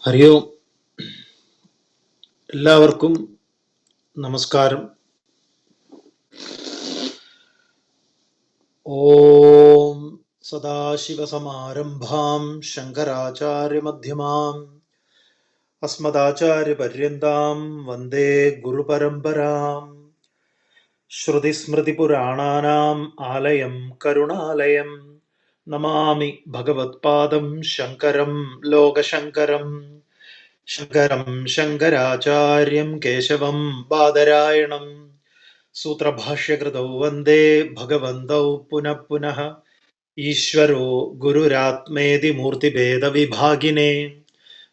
ഹരി ഓം. എല്ലാവർക്കും നമസ്കാരം. ഓം സദാശിവസമാരംഭാം ശങ്കരാചാര്യമധ്യമാം അസ്മദാചാര്യപര്യന്താം വന്ദേ ഗുരുപരമ്പരാം. ശ്രുതിസ്മൃതിപുരാണാനാം ആലയം കരുണാലയം നമാമി ഭഗവത്പാദം ശങ്കരം ലോകശങ്കരം. ശങ്കരം ശങ്കരാചാര്യം കേശവം ബാദരായണം സൂത്രഭാഷ്യകൃതൗ വന്ദേ ഭഗവന്തൗ പുനഃ പുനഃ. ഈശ്വരോ ഗുരുരാത്മേതി മൂർത്തിഭേദവിഭാഗിനേ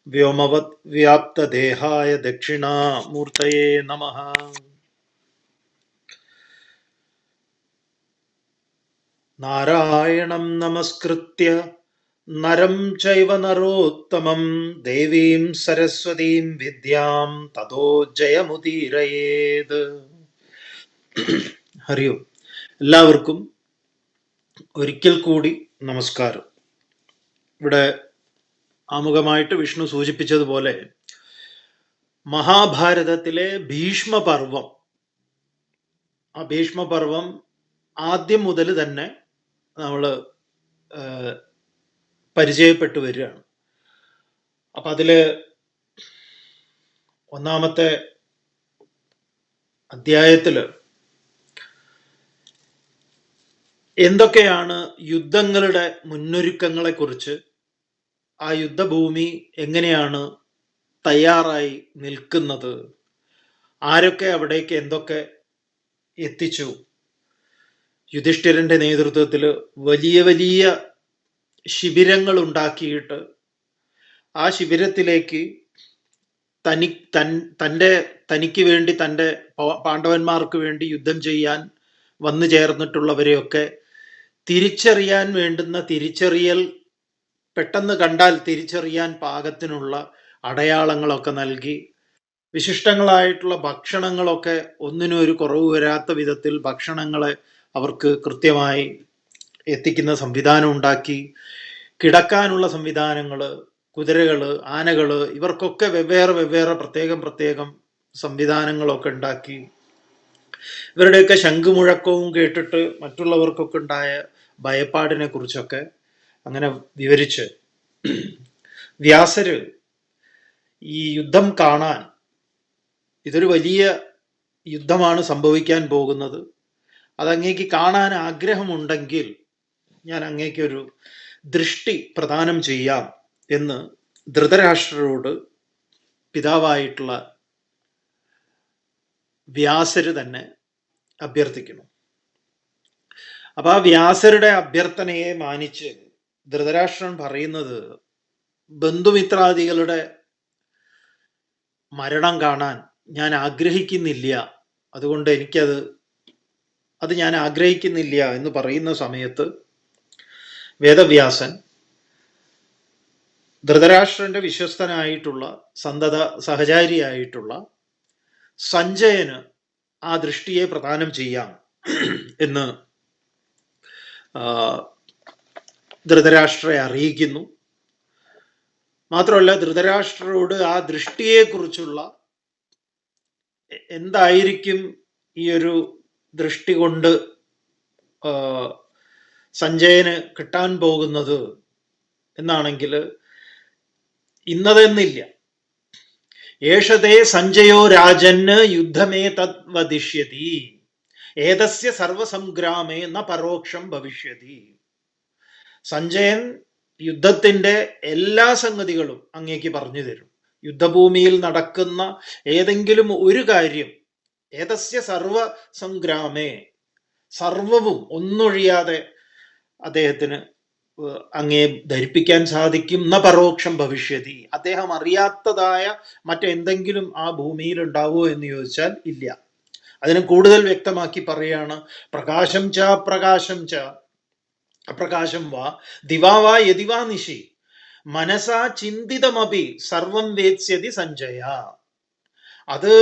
വ്യോമവത് വ്യാപ്തദേഹായ ദക്ഷിണാമൂർത്തയേ നമഃ. നാരായണം നമസ്കൃത്യ നരം ചൈവ നരോത്തമം ദേവീം സരസ്വതീം വിദ്യാം തതോ ജയമുദീരയേത്. ഹരി ഓം. എല്ലാവർക്കും ഒരിക്കൽ കൂടി നമസ്കാരം. ഇവിടെ ആമുഖമായിട്ട് വിഷ്ണു സൂചിപ്പിച്ചതുപോലെ മഹാഭാരതത്തിലെ ഭീഷ്മപർവം, ആ ഭീഷ്മപർവം ആദ്യം മുതൽ തന്നെ നമ്മൾ പരിചയപ്പെട്ടു വരികയാണ്. അപ്പൊ അതില് ഒന്നാമത്തെ അധ്യായത്തില് എന്തൊക്കെയാണ് യുദ്ധങ്ങളുടെ മുന്നൊരുക്കങ്ങളെ കുറിച്ച്, ആ യുദ്ധഭൂമി എങ്ങനെയാണ് തയ്യാറായി നിൽക്കുന്നത്, ആരൊക്കെ അവിടേക്ക് എന്തൊക്കെ എത്തിച്ചു, യുധിഷ്ഠിരന്റെ നേതൃത്വത്തിൽ വലിയ വലിയ ശിബിരങ്ങൾ ഉണ്ടാക്കിയിട്ട് ആ ശിബിരത്തിലേക്ക് തനിക്ക് വേണ്ടി, തൻ്റെ പാണ്ഡവന്മാർക്ക് വേണ്ടി യുദ്ധം ചെയ്യാൻ വന്നു ചേർന്നിട്ടുള്ളവരെയൊക്കെ തിരിച്ചറിയാൻ വേണ്ടുന്ന തിരിച്ചറിയൽ, പെട്ടെന്ന് കണ്ടാൽ തിരിച്ചറിയാൻ പാകത്തിനുള്ള അടയാളങ്ങളൊക്കെ നൽകി, വിശിഷ്ടങ്ങളായിട്ടുള്ള ഭക്ഷണങ്ങളൊക്കെ ഒന്നിനും ഒരു കുറവ് വരാത്ത വിധത്തിൽ ഭക്ഷണങ്ങളെ അവർക്ക് കൃത്യമായി എത്തിക്കുന്ന സംവിധാനം ഉണ്ടാക്കി, കിടക്കാനുള്ള സംവിധാനങ്ങള്, കുതിരകള്, ആനകള്, ഇവർക്കൊക്കെ വെവ്വേറെ വെവ്വേറെ പ്രത്യേകം സംവിധാനങ്ങളൊക്കെ ഉണ്ടാക്കി, ഇവരുടെയൊക്കെ ശംഖുമുഴക്കവും കേട്ടിട്ട് മറ്റുള്ളവർക്കൊക്കെ ഉണ്ടായ ഭയപ്പാടിനെ കുറിച്ചൊക്കെ അങ്ങനെ വിവരിച്ച് വ്യാസര് ഈ യുദ്ധം കാണാൻ, ഇതൊരു വലിയ യുദ്ധമാണ് സംഭവിക്കാൻ പോകുന്നത്, അതങ്ങേക്ക് കാണാൻ ആഗ്രഹമുണ്ടെങ്കിൽ ഞാൻ അങ്ങേക്കൊരു ദൃഷ്ടി പ്രദാനം ചെയ്യാം എന്ന് ധൃതരാഷ്ട്രരോട് പിതാവായിട്ടുള്ള വ്യാസര് തന്നെ അഭ്യർത്ഥിക്കുന്നു. അപ്പൊ ആ വ്യാസരുടെ അഭ്യർത്ഥനയെ മാനിച്ച് ധൃതരാഷ്ട്രൻ പറയുന്നത്, ബന്ധുമിത്രാദികളുടെ മരണം കാണാൻ ഞാൻ ആഗ്രഹിക്കുന്നില്ല, അതുകൊണ്ട് അത് ഞാൻ ആഗ്രഹിക്കുന്നില്ല എന്ന് പറയുന്ന സമയത്ത് വേദവ്യാസൻ ധൃതരാഷ്ട്രന്റെ വിശ്വസ്തനായിട്ടുള്ള സന്തത സഹചാരിയായിട്ടുള്ള സഞ്ജയന് ആ ദൃഷ്ടിയെ പ്രദാനം ചെയ്യാം എന്ന് ധൃതരാഷ്ട്രയെ അറിയിക്കുന്നു. മാത്രമല്ല, ധൃതരാഷ്ട്രരോട് ആ ദൃഷ്ടിയെക്കുറിച്ചുള്ള, എന്തായിരിക്കും ഈ ഒരു ദൃഷ്ടി കൊണ്ട് സഞ്ജയന് കിട്ടാൻ പോകുന്നത് എന്നാണെങ്കിൽ, ഇന്നതെന്നില്ല, ഏഷതേ സഞ്ജയോ രാജന് യുദ്ധമേ തദ്വദിഷ്യതി ഏതസ്യ സർവസംഗ്രാമേ ന പരോക്ഷം ഭവിഷ്യതി. സഞ്ജയൻ യുദ്ധത്തിന്റെ എല്ലാ സംഗതികളും അങ്ങേക്ക് പറഞ്ഞു തരും. യുദ്ധഭൂമിയിൽ നടക്കുന്ന ഏതെങ്കിലും ഒരു കാര്യം, ഏതസ്യ സർവസംഗ്രാമേ, സർവവും ഒന്നൊഴിയാതെ അദ്ദേഹത്തിന് അങ്ങേ ധരിപ്പിക്കാൻ സാധിക്കും. ന പരോക്ഷം ഭവിഷ്യതി, അദ്ദേഹം അറിയാത്തതായ മറ്റെന്തെങ്കിലും ആ ഭൂമിയിൽ ഉണ്ടാവുമോ എന്ന് ചോദിച്ചാൽ ഇല്ല. അതിന് കൂടുതൽ വ്യക്തമാക്കി പറയാണ്, പ്രകാശം ച അപ്രകാശം ച അപ്രകാശം വാ ദിവാ വാ യദിവാ നിശി മനസാ ചിന്തിതമപി സർവം വേത്സ്യതി സഞ്ജയ. അത്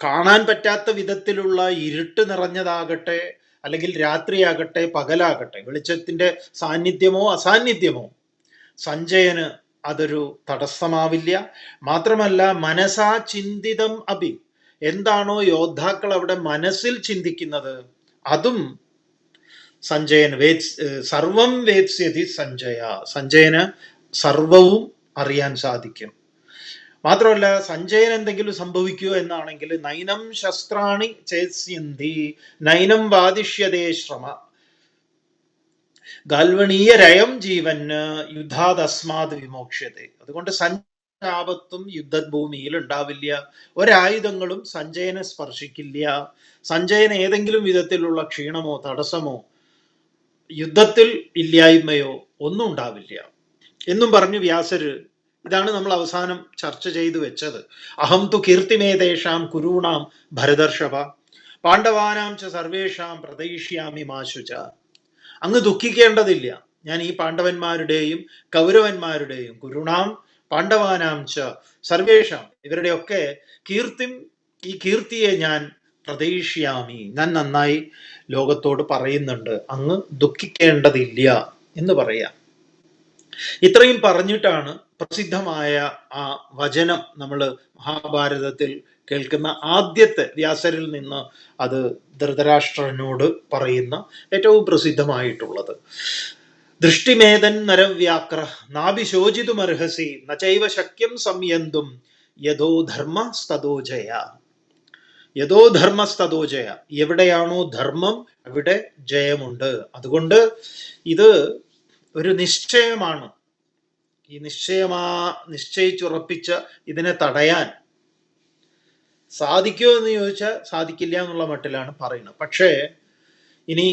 കാണാൻ പറ്റാത്ത വിധത്തിലുള്ള ഇരുട്ട് നിറഞ്ഞതാകട്ടെ, അല്ലെങ്കിൽ രാത്രിയാകട്ടെ പകലാകട്ടെ, വെളിച്ചത്തിന്റെ സാന്നിധ്യമോ അസാന്നിധ്യമോ സഞ്ജയന് അതൊരു തടസ്സമാവില്ല. മാത്രമല്ല മനസാ ചിന്തിതം അഭി, എന്താണോ യോദ്ധാക്കൾ അവിടെ മനസ്സിൽ ചിന്തിക്കുന്നത് അതും സഞ്ജയൻ സർവം വേത്സ്യതി സഞ്ജയ, സഞ്ജയന് സർവവും അറിയാൻ സാധിക്കും. മാത്രമല്ല സഞ്ജയൻ എന്തെങ്കിലും സംഭവിക്കുമോ എന്നാണെങ്കിൽ നൈനം ശസ്ത്രാണി ചേസ്യന്തി നൈനം വാദിഷ്യതേ ശ്രമ ഗാൽവണീയ രയം ജീവന് യുദ്ധാദസ്മാത് വിമോക്ഷ്യത്തെ. അതുകൊണ്ട് സഞ്ജയാപത്തും യുദ്ധഭൂമിയിൽ ഉണ്ടാവില്ല, ഒരായുധങ്ങളും സഞ്ജയനെ സ്പർശിക്കില്ല, സഞ്ജയന് ഏതെങ്കിലും വിധത്തിലുള്ള ക്ഷീണമോ തടസ്സമോ യുദ്ധത്തിൽ ഇല്ലായ്മയോ ഒന്നും ഉണ്ടാവില്ല എന്നും പറഞ്ഞു വ്യാസര്. ഇതാണ് നമ്മൾ അവസാനം ചർച്ച ചെയ്തു വെച്ചത്. അഹം തു കീർത്തിമേതേഷാം കുരൂണാം ഭരതർഷഭ പാണ്ഡവാനാം ച സർവേഷാം പ്രതയിഷ്യാമി മാശുച. അങ്ങ് ദുഃഖിക്കേണ്ടതില്ല, ഞാൻ ഈ പാണ്ഡവന്മാരുടെയും കൗരവന്മാരുടെയും കുരുണാം പാണ്ഡവാനാം ച സർവേഷാം ഇവരുടെയൊക്കെ ഈ കീർത്തിയെ ഞാൻ പ്രതയിഷ്യാമി, ഞാൻ നന്നായി ലോകത്തോട് പറയുന്നുണ്ട്, അങ്ങ് ദുഃഖിക്കേണ്ടതില്ല എന്ന് പറയാം. ഇത്രയും പറഞ്ഞിട്ടാണ് പ്രസിദ്ധമായ ആ വചനം നമ്മൾ മഹാഭാരതത്തിൽ കേൾക്കുന്ന ആദ്യത്തെ വ്യാസരിൽ നിന്ന് അത് ധൃതരാഷ്ട്രനോട് പറയുന്ന ഏറ്റവും പ്രസിദ്ധമായിട്ടുള്ളത്. ദൃഷ്ടിമേതൻ നരവ്യാക്ര നാഭിശോചിതുമർഹസി നചൈവ ശക്യം സംയന്തും യഥോ ധർമ്മസ്തതോജയ. യഥോ ധർമ്മസ്തതോജയ, എവിടെയാണോ ധർമ്മം അവിടെ ജയമുണ്ട്. അതുകൊണ്ട് ഇത് ഒരു നിശ്ചയമാണ്. ഈ നിശ്ചയിച്ചുറപ്പിച്ച ഇതിനെ തടയാൻ സാധിക്കുമോ എന്ന് ചോദിച്ചാൽ സാധിക്കില്ല എന്നുള്ള മട്ടിലാണ് പറയുന്നത്. പക്ഷേ ഇനി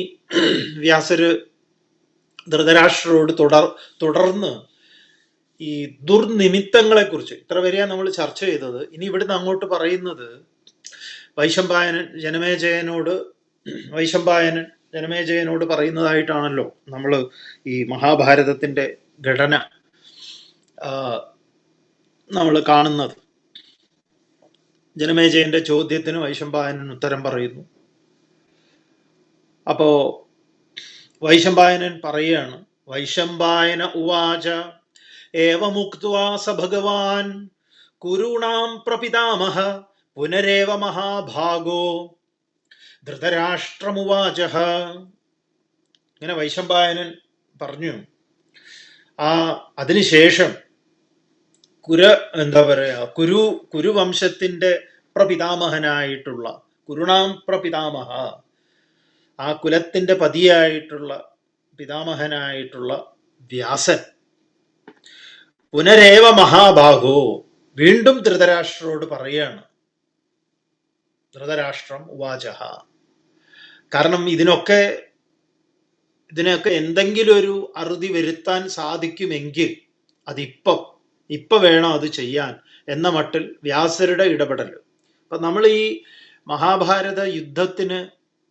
വ്യാസര് ധൃതരാഷ്ട്രരോട് തുടർന്ന് ഈ ദുർനിമിത്തങ്ങളെ കുറിച്ച് ഇത്ര വരെയാണ് നമ്മൾ ചർച്ച ചെയ്തത്. ഇനി ഇവിടുന്ന് അങ്ങോട്ട് പറയുന്നത് വൈശമ്പായനൻ ജനമേജയനോട് പറയുന്നതായിട്ടാണല്ലോ നമ്മൾ ഈ മഹാഭാരതത്തിന്റെ ഘടന നമ്മൾ കാണുന്നത്. ജനമേജയന്റെ ചോദ്യത്തിന് വൈശമ്പായനൻ ഉത്തരം പറയുന്നു. അപ്പോ വൈശമ്പായനൻ പറയുകയാണ്, വൈശമ്പായന ഉവാച ഏവമുക്ത്വാ സ ഭഗവാൻ കുരുണാം പ്രപിതാമഹ പുനരേവ മഹാഭാഗോ ധൃതരാഷ്ട്രമുവാചഃ. ഇങ്ങനെ വൈശമ്പായനൻ പറഞ്ഞു. അതിനുശേഷം കുരുവംശത്തിന്റെ പ്രപിതാമഹനായിട്ടുള്ള കുരുണാം പ്രപിതാമഹ, ആ കുലത്തിന്റെ പതിയായിട്ടുള്ള പിതാമഹനായിട്ടുള്ള വ്യാസൻ പുനരേവ മഹാഭാഗോ വീണ്ടും ധൃതരാഷ്ട്രരോട് പറയാണ്. ധൃതരാഷ്ട്രം ഉവാചഃ. കാരണം ഇതിനൊക്കെ എന്തെങ്കിലും ഒരു അറുതി വരുത്താൻ സാധിക്കുമെങ്കിൽ ഇപ്പൊ വേണം അത് ചെയ്യാൻ എന്ന മട്ടിൽ വ്യാസരുടെ ഇടപെടൽ. അപ്പൊ നമ്മൾ ഈ മഹാഭാരത യുദ്ധത്തിന്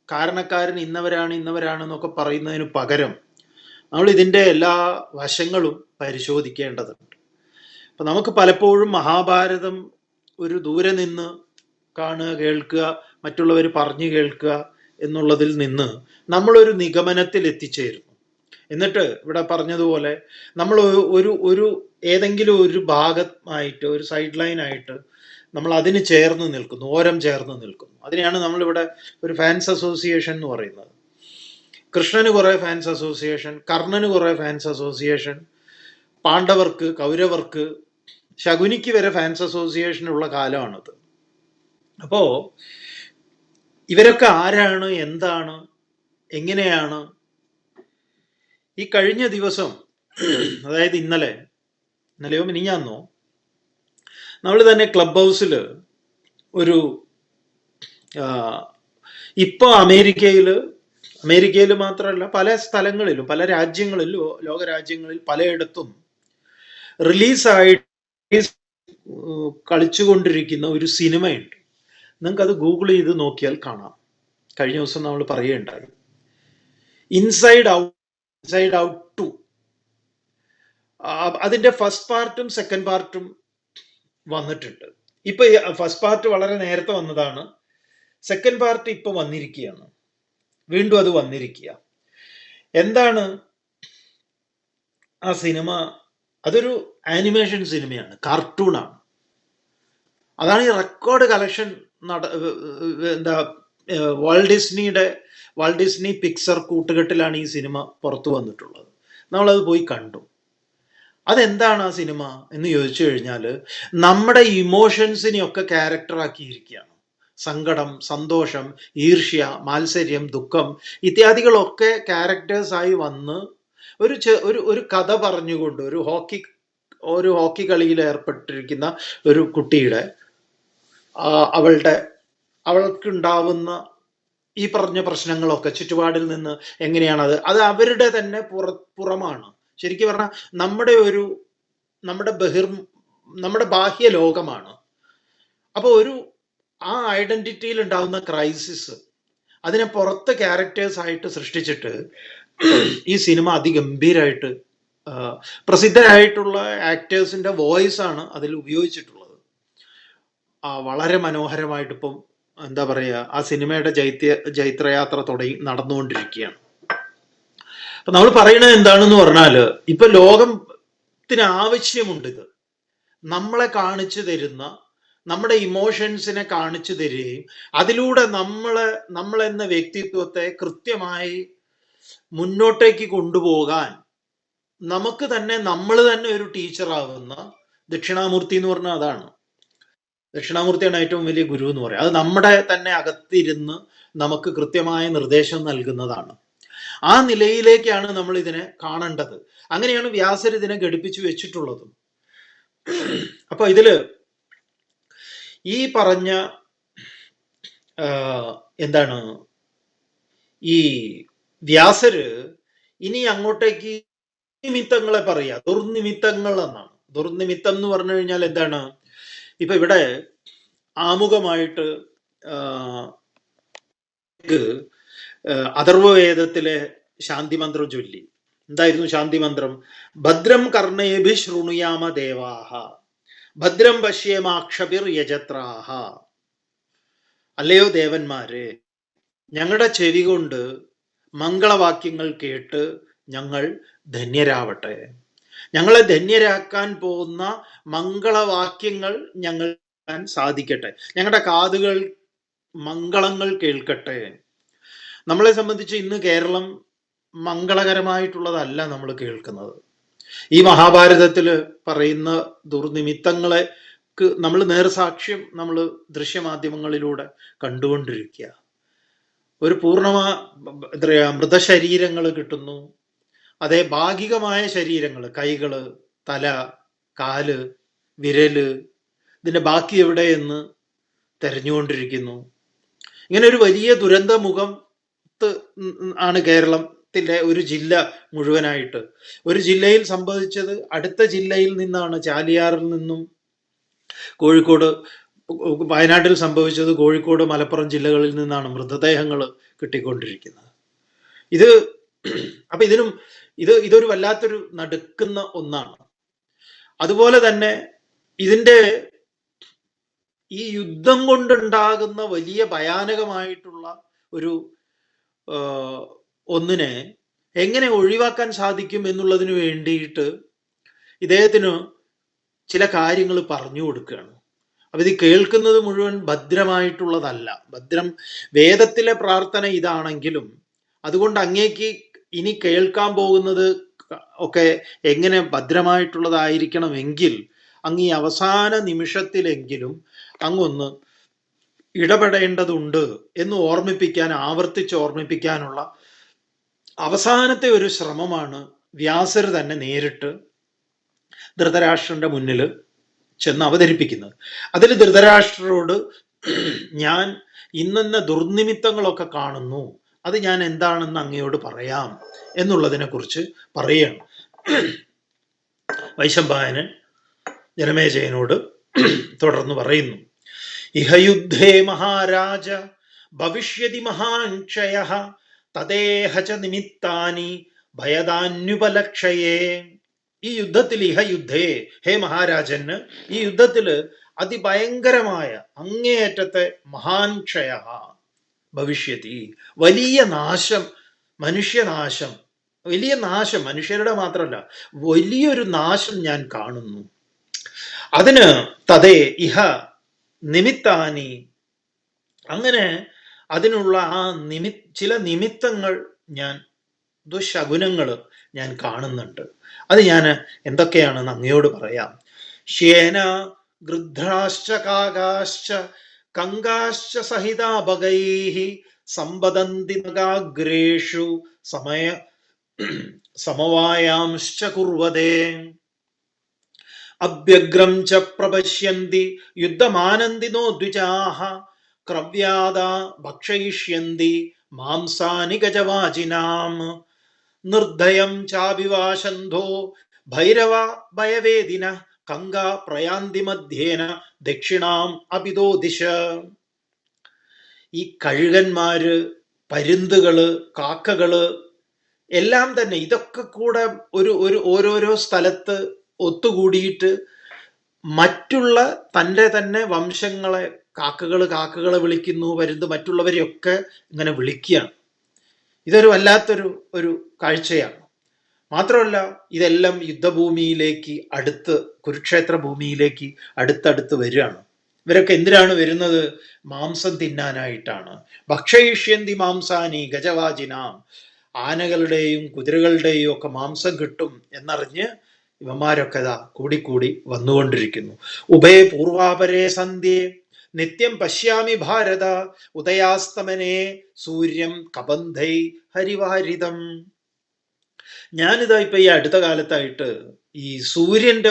കാരണക്കാരൻ ഇന്നവരാണെന്നൊക്കെ പറയുന്നതിന് പകരം നമ്മൾ ഇതിൻ്റെ എല്ലാ വശങ്ങളും പരിശോധിക്കേണ്ടതുണ്ട്. അപ്പൊ നമുക്ക് പലപ്പോഴും മഹാഭാരതം ഒരു ദൂരെ നിന്ന് കാണുക, കേൾക്കുക, മറ്റുള്ളവർ പറഞ്ഞു കേൾക്കുക എന്നുള്ളതിൽ നിന്ന് നമ്മളൊരു നിഗമനത്തിൽ എത്തിച്ചേരുന്നു. എന്നിട്ട് ഇവിടെ പറഞ്ഞതുപോലെ നമ്മൾ ഒരു ഏതെങ്കിലും ഒരു ഭാഗമായിട്ട് ഒരു സൈഡ് ലൈനായിട്ട് നമ്മൾ അതിന് ചേർന്ന് നിൽക്കുന്നു, ഓരം ചേർന്ന് നിൽക്കുന്നു. അതിനെയാണ് നമ്മളിവിടെ ഒരു ഫാൻസ് അസോസിയേഷൻ എന്ന് പറയുന്നത്. കൃഷ്ണന് കുറെ ഫാൻസ് അസോസിയേഷൻ, കർണന് കുറെ ഫാൻസ് അസോസിയേഷൻ, പാണ്ഡവർക്ക്, കൗരവർക്ക്, ശകുനിക്ക് വരെ ഫാൻസ് അസോസിയേഷൻ ഉള്ള കാലമാണത്. അപ്പോ ഇവരൊക്കെ ആരാണ്, എന്താണ്, എങ്ങനെയാണ്? ഈ കഴിഞ്ഞ ദിവസം, അതായത് ഇന്നലെയോ മിനിഞ്ഞാന്നോ നമ്മൾ തന്നെ ക്ലബ് ഹൗസിൽ ഒരു ഇപ്പൊ അമേരിക്കയിൽ മാത്രമല്ല പല സ്ഥലങ്ങളിലും, പല രാജ്യങ്ങളിലും, ലോകരാജ്യങ്ങളിൽ പലയിടത്തും റിലീസായിട്ട് കളിച്ചുകൊണ്ടിരിക്കുന്ന ഒരു സിനിമയുണ്ട്. നിങ്ങൾക്കത് ഗൂഗിൾ ചെയ്ത് നോക്കിയാൽ കാണാം. കഴിഞ്ഞ ദിവസം നമ്മൾ പറയുകയുണ്ടായി, ഇൻസൈഡ് ഔട്ട് 2. അതിന്റെ ഫസ്റ്റ് പാർട്ടും സെക്കൻഡ് പാർട്ടും വന്നിട്ടുണ്ട്. ഇപ്പൊ ഫസ്റ്റ് പാർട്ട് വളരെ നേരത്തെ വന്നതാണ്, സെക്കൻഡ് പാർട്ട് ഇപ്പൊ വന്നിരിക്കുകയാണ്, വീണ്ടും അത് വന്നിരിക്കുക. എന്താണ് ആ സിനിമ അതൊരു ആനിമേഷൻ സിനിമയാണ്, കാർട്ടൂണാണ്. അതാണ് ഈ റെക്കോർഡ് കളക്ഷൻ എന്താ വാൾട്ട് ഡിസ്നി പിക്സർ കൂട്ടുകെട്ടിലാണ് ഈ സിനിമ പുറത്തു വന്നിട്ടുള്ളത്. നമ്മളത് പോയി കണ്ടു. അതെന്താണ് ആ സിനിമ എന്ന് ചോദിച്ചു കഴിഞ്ഞാൽ, നമ്മുടെ ഇമോഷൻസിനെയൊക്കെ ക്യാരക്ടറാക്കിയിരിക്കുകയാണ്. സങ്കടം, സന്തോഷം, ഈർഷ്യ, മാത്സര്യം, ദുഃഖം ഇത്യാദികളൊക്കെ ക്യാരക്ടേഴ്സായി വന്ന് ഒരു കഥ പറഞ്ഞുകൊണ്ട് ഒരു ഹോക്കി കളിയിൽ ഏർപ്പെട്ടിരിക്കുന്ന ഒരു കുട്ടിയുടെ അവൾക്കുണ്ടാവുന്ന ഈ പറഞ്ഞ പ്രശ്നങ്ങളൊക്കെ ചുറ്റുപാടിൽ നിന്ന് എങ്ങനെയാണ് അത് അവരുടെ തന്നെ പുറമാണ്. ശരിക്കും പറഞ്ഞാൽ നമ്മുടെ ബാഹ്യ ലോകമാണ്. അപ്പോൾ ആ ഐഡന്റിറ്റിയിൽ ഉണ്ടാകുന്ന ക്രൈസിസ് അതിനെ പുറത്ത് ക്യാരക്ടേഴ്സ് ആയിട്ട് സൃഷ്ടിച്ചിട്ട് ഈ സിനിമ അതിഗംഭീരമായിട്ട് പ്രസിദ്ധരായിട്ടുള്ള ആക്ടേഴ്സിന്റെ വോയിസ് ആണ് അതിൽ ഉപയോഗിച്ചിട്ടുള്ളത്. വളരെ മനോഹരമായിട്ട് ഇപ്പം എന്താ പറയുക, ആ സിനിമയുടെ ജൈത്രയാത്ര നടന്നുകൊണ്ടിരിക്കുകയാണ്. അപ്പൊ നമ്മൾ പറയുന്നത് എന്താണെന്ന് പറഞ്ഞാല്, ഇപ്പൊ ലോകത്തിന് ആവശ്യമുണ്ട് ഇത്. നമ്മളെ കാണിച്ചു തരുന്ന, നമ്മുടെ ഇമോഷൻസിനെ കാണിച്ചു തരികയും അതിലൂടെ നമ്മളെന്ന വ്യക്തിത്വത്തെ കൃത്യമായി മുന്നോട്ടേക്ക് കൊണ്ടുപോകാൻ നമുക്ക് തന്നെ നമ്മൾ തന്നെ ഒരു ടീച്ചറാവുന്ന ദക്ഷിണാമൂർത്തി എന്ന് പറഞ്ഞാൽ അതാണ്. ദക്ഷിണാമൂർത്തിയാണ് ഏറ്റവും വലിയ ഗുരു എന്ന് പറയാം. അത് നമ്മുടെ തന്നെ അകത്തിരുന്ന് നമുക്ക് കൃത്യമായ നിർദ്ദേശം നൽകുന്നതാണ്. ആ നിലയിലേക്കാണ് നമ്മൾ ഇതിനെ കാണേണ്ടത്. അങ്ങനെയാണ് വ്യാസർ ഇതിനെ ഘടിപ്പിച്ചു വെച്ചിട്ടുള്ളതും. അപ്പൊ ഇതില് ഈ പറഞ്ഞ എന്താണ്, ഈ വ്യാസര് ഇനി അങ്ങോട്ടേക്ക് നിമിത്തങ്ങളെ പറയാ, ദുർനിമിത്തങ്ങൾ എന്നാണ്. ദുർനിമിത്തം എന്ന് പറഞ്ഞു കഴിഞ്ഞാൽ എന്താണ്? ഇപ്പൊ ഇവിടെ ആമുഖമായിട്ട് അഥർവവേദത്തിലെ ശാന്തിമന്ത്രം ചൊല്ലി. എന്തായിരുന്നു ശാന്തിമന്ത്രം? ഭദ്രം കർണേഭി ശൃണുയാമ ദേവാഹ ഭദ്രം പശ്യേമാക്ഷഭിർ യജത്രാഹ. അല്ലയോ ദേവന്മാരെ, ഞങ്ങളുടെ ചെവി കൊണ്ട് മംഗളവാക്യങ്ങൾ കേട്ട് ഞങ്ങൾ ധന്യരാവട്ടെ. ഞങ്ങളെ ധന്യരാക്കാൻ പോകുന്ന മംഗളവാക്യങ്ങൾ ഞങ്ങൾ സാധിക്കട്ടെ. ഞങ്ങളുടെ കാതുകൾ മംഗളങ്ങൾ കേൾക്കട്ടെ. നമ്മളെ സംബന്ധിച്ച് ഇന്ന് കേരളം മംഗളകരമായിട്ടുള്ളതല്ല നമ്മൾ കേൾക്കുന്നത്. ഈ മഹാഭാരതത്തിൽ പറയുന്ന ദുർനിമിത്തങ്ങളെ നമ്മൾ നേർസാക്ഷ്യം നമ്മൾ ദൃശ്യമാധ്യമങ്ങളിലൂടെ കണ്ടുകൊണ്ടിരിക്കുക. ഒരു മൃതശരീരങ്ങൾ കിട്ടുന്നു. അതേ ഭാഗികമായ ശരീരങ്ങൾ, കൈകള്, തല, കാല്, വിരല്, ഇതിന്റെ ബാക്കി എവിടെയെന്ന് തെരഞ്ഞുകൊണ്ടിരിക്കുന്നു. ഇങ്ങനെ ഒരു വലിയ ദുരന്തമുഖത്ത് ആണ് കേരളത്തിലെ ഒരു ജില്ല മുഴുവനായിട്ട്. ഒരു ജില്ലയിൽ സംഭവിച്ചത് അടുത്ത ജില്ലയിൽ നിന്നാണ്, ചാലിയാറിൽ നിന്നും കോഴിക്കോട്, വയനാട്ടിൽ സംഭവിച്ചത് കോഴിക്കോട്, മലപ്പുറം ജില്ലകളിൽ നിന്നാണ് മൃതദേഹങ്ങൾ കിട്ടിക്കൊണ്ടിരിക്കുന്നത്. അപ്പൊ ഇതൊരു വല്ലാത്തൊരു നടുക്കുന്ന ഒന്നാണ്. അതുപോലെ തന്നെ ഈ യുദ്ധം കൊണ്ടുണ്ടാകുന്ന വലിയ ഭയാനകമായിട്ടുള്ള ഒരു ഒന്നിനെ എങ്ങനെ ഒഴിവാക്കാൻ സാധിക്കും എന്നുള്ളതിന് വേണ്ടിയിട്ട് ഇദ്ദേഹത്തിന് ചില കാര്യങ്ങൾ പറഞ്ഞു കൊടുക്കുകയാണ്. അപ്പൊ ഇത് കേൾക്കുന്നത് മുഴുവൻ ഭദ്രമായിട്ടുള്ളതല്ല. വേദത്തിലെ പ്രാർത്ഥന ഇതാണെങ്കിലും അതുകൊണ്ട് അങ്ങേക്ക് ഇനി കേൾക്കാൻ പോകുന്നത് ഒക്കെ എങ്ങനെ ഭദ്രമായിട്ടുള്ളതായിരിക്കണമെങ്കിൽ അങ്ങ് ഈ അവസാന നിമിഷത്തിലെങ്കിലും അങ്ങൊന്ന് ഇടപെടേണ്ടതുണ്ട് എന്ന് ആവർത്തിച്ച് ഓർമ്മിപ്പിക്കാനുള്ള അവസാനത്തെ ഒരു ശ്രമമാണ് വ്യാസർ തന്നെ നേരിട്ട് ധൃതരാഷ്ട്രന്റെ മുന്നിൽ ചെന്ന് അവതരിപ്പിക്കുന്നത്. അതിൽ ധൃതരാഷ്ട്രരോട് ഞാൻ ഇന്ന ദുർനിമിത്തങ്ങളൊക്കെ കാണുന്നു, അത് ഞാൻ എന്താണെന്ന് അങ്ങയോട് പറയാം എന്നുള്ളതിനെ കുറിച്ച് പറയുകയാണ്. വൈശമ്പായനൻ ജനമേജയനോട് തുടർന്ന് പറയുന്നു: ഇഹയുദ്ധേ മഹാരാജ ഭവിഷ്യതി മഹാക്ഷയഃ തദേഹ ച നിമിത്താനി ഭയദാന്യുപലക്ഷയേ. ഈ യുദ്ധത്തിൽ, ഇഹയുദ്ധേ, ഹേ മഹാരാജന്, ഈ യുദ്ധത്തില് അതിഭയങ്കരമായ അങ്ങേയറ്റത്തെ മഹാൻക്ഷയ ഭവിഷ്യതി, വലിയ നാശം, മനുഷ്യനാശം വലിയ നാശം, മനുഷ്യരുടെ മാത്രമല്ല വലിയൊരു നാശം ഞാൻ കാണുന്നു. അതിന് തതേ ഇഹ നിമിത്താനി, അങ്ങനെ അതിനുള്ള ആ ചില നിമിത്തങ്ങൾ ഞാൻ, ദുശകുനങ്ങൾ ഞാൻ കാണുന്നുണ്ട്. അത് ഞാൻ എന്തൊക്കെയാണെന്ന് അങ്ങയോട് പറയാം. ശ്യേന ഗൃദ്ധാശ്ച കാകാശ്ച കങ്കാശ്ച സഹിതാപകൈഹി സമ്പദന്തി നഗാഗ്രേഷു സമവായാംശ്ച കുർവതേ അഭ്യഗ്രം ച പ്രപശ്യന്തി യുദ്ധമാനന്ദിനോ ദ്വിജാഃ ക്രവ്യാദാ ഭക്ഷയിഷ്യന്തി മാംസാനി ഗജവാജിനാം നിർദ്ധയം ചാഭിവാശന്ധോ ഭൈരവ ഭയവേദിന കങ്ക പ്രയാന്തി മധ്യേന ദക്ഷിണാം അപിതോ ദിശ. ഈ കഴുകന്മാര്, പരുന്തുകള്, കാക്കകള് എല്ലാം തന്നെ ഇതൊക്കെ കൂടെ ഓരോരോ സ്ഥലത്ത് ഒത്തുകൂടിയിട്ട് മറ്റുള്ള തൻ്റെ തന്നെ വംശങ്ങളെ, കാക്കകളെ വിളിക്കുന്നു, പരുന്ത് മറ്റുള്ളവരെയൊക്കെ ഇങ്ങനെ വിളിക്കുകയാണ്. ഇതൊരു വല്ലാത്തൊരു കാഴ്ചയാണ്. മാത്രമല്ല ഇതെല്ലാം യുദ്ധഭൂമിയിലേക്ക് കുരുക്ഷേത്ര ഭൂമിയിലേക്ക് അടുത്തടുത്ത് വരികയാണ്. ഇവരൊക്കെ എന്തിനാണ് വരുന്നത്? മാംസം തിന്നാനായിട്ടാണ്. ഭക്ഷയിഷ്യന്തി മാംസാനി ഗജവാജിനാം, ആനകളുടെയും കുതിരകളുടെയും ഒക്കെ മാംസം കിട്ടും എന്നറിഞ്ഞ് ഇവന്മാരൊക്കെ കൂടിക്കൂടി വന്നുകൊണ്ടിരിക്കുന്നു. ഉഭയ പൂർവാപരേ സന്ധ്യേ നിത്യം പശ്യാമി ഭാരത ഉദയാസ്തമനേ സൂര്യം കബന്ധൈ ഹരിവാരിതം. ഞാനിതാ ഇപ്പൊ ഈ അടുത്ത കാലത്തായിട്ട് ഈ സൂര്യന്റെ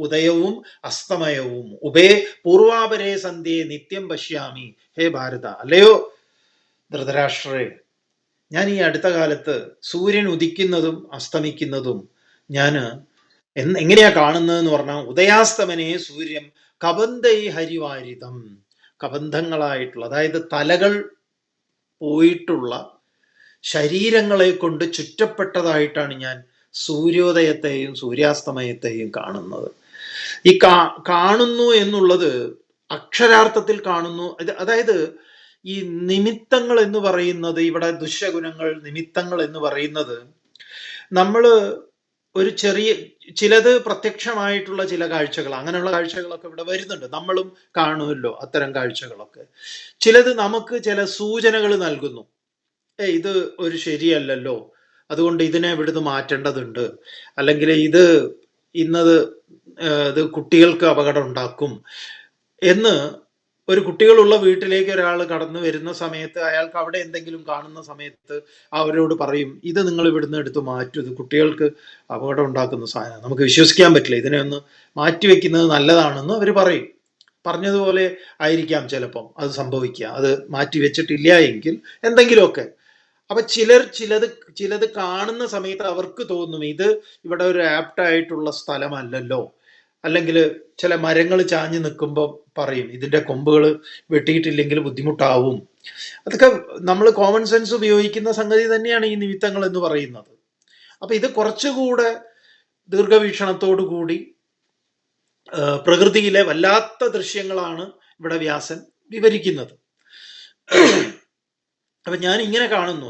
ഉദയവും അസ്തമയവും ഉഭയ പൂർവാപരേ സന്ധ്യേ നിത്യം പശ്യാമി, ഹേ ഭാരത, അല്ലയോ ധൃതരാഷ്ട്രേ, ഞാൻ ഈ അടുത്ത കാലത്ത് സൂര്യൻ ഉദിക്കുന്നതും അസ്തമിക്കുന്നതും ഞാൻ എങ്ങനെയാ കാണുന്നതെന്ന് പറഞ്ഞാൽ, ഉദയാസ്തമനേ സൂര്യം കബന്ധൈ ഹരിവാരിതം, കബന്ധങ്ങളായിട്ടുള്ള, അതായത് തലകൾ പോയിട്ടുള്ള ശരീരങ്ങളെ കൊണ്ട് ചുറ്റപ്പെട്ടതായിട്ടാണ് ഞാൻ സൂര്യോദയത്തെയും സൂര്യാസ്തമയത്തെയും കാണുന്നത്. ഈ കാണുന്നു എന്നുള്ളത് അക്ഷരാർത്ഥത്തിൽ കാണുന്നു. അതായത് ഈ നിമിത്തങ്ങൾ എന്ന് പറയുന്നത്, ഇവിടെ ദുശകുനങ്ങൾ, നിമിത്തങ്ങൾ എന്ന് പറയുന്നത്, നമ്മൾ ഒരു ചിലത് പ്രത്യക്ഷമായിട്ടുള്ള ചില കാഴ്ചകൾ, അങ്ങനെയുള്ള കാഴ്ചകളൊക്കെ ഇവിടെ വരുന്നുണ്ട്. നമ്മളും കാണുമല്ലോ അത്തരം കാഴ്ചകളൊക്കെ. ചിലത് നമുക്ക് ചില സൂചനകൾ നൽകുന്നു. ഇത് ഒരു ശരിയല്ലല്ലോ, അതുകൊണ്ട് ഇതിനെ ഇവിടുന്ന് മാറ്റേണ്ടതുണ്ട്, അല്ലെങ്കിൽ ഇത് കുട്ടികൾക്ക് അപകടം ഉണ്ടാക്കും എന്ന്. ഒരു കുട്ടികളുള്ള വീട്ടിലേക്ക് ഒരാൾ കടന്നു വരുന്ന സമയത്ത് അയാൾക്ക് അവിടെ എന്തെങ്കിലും കാണുന്ന സമയത്ത് അവരോട് പറയും, ഇത് നിങ്ങൾ ഇവിടുന്ന് എടുത്ത് മാറ്റും, ഇത് കുട്ടികൾക്ക് അപകടം ഉണ്ടാക്കുന്ന സാധനം, നമുക്ക് വിശ്വസിക്കാൻ പറ്റില്ല, ഇതിനെ ഒന്ന് മാറ്റിവെക്കുന്നത് നല്ലതാണെന്ന് അവർ പറയും. പറഞ്ഞതുപോലെ ആയിരിക്കാം ചിലപ്പം അത് സംഭവിക്കുക. അത് മാറ്റിവെച്ചിട്ടില്ല എങ്കിൽ എന്തെങ്കിലുമൊക്കെ. അപ്പൊ ചിലത് കാണുന്ന സമയത്ത് അവർക്ക് തോന്നും ഇത് ഇവിടെ ഒരു ആപ്റ്റായിട്ടുള്ള സ്ഥലമല്ലല്ലോ. അല്ലെങ്കിൽ ചില മരങ്ങൾ ചാഞ്ഞു നിൽക്കുമ്പോൾ പറയും ഇതിന്റെ കൊമ്പുകൾ വെട്ടിയിട്ടില്ലെങ്കിൽ ബുദ്ധിമുട്ടാവും. അതൊക്കെ നമ്മൾ കോമൺ സെൻസ് ഉപയോഗിക്കുന്ന സംഗതി തന്നെയാണ് ഈ നിമിത്തങ്ങൾ എന്ന് പറയുന്നത്. അപ്പൊ ഇത് കുറച്ചുകൂടെ ദീർഘവീക്ഷണത്തോടു കൂടി പ്രകൃതിയിലെ വല്ലാത്ത ദൃശ്യങ്ങളാണ് ഇവിടെ വ്യാസൻ വിവരിക്കുന്നത്. അപ്പൊ ഞാൻ ഇങ്ങനെ കാണുന്നു.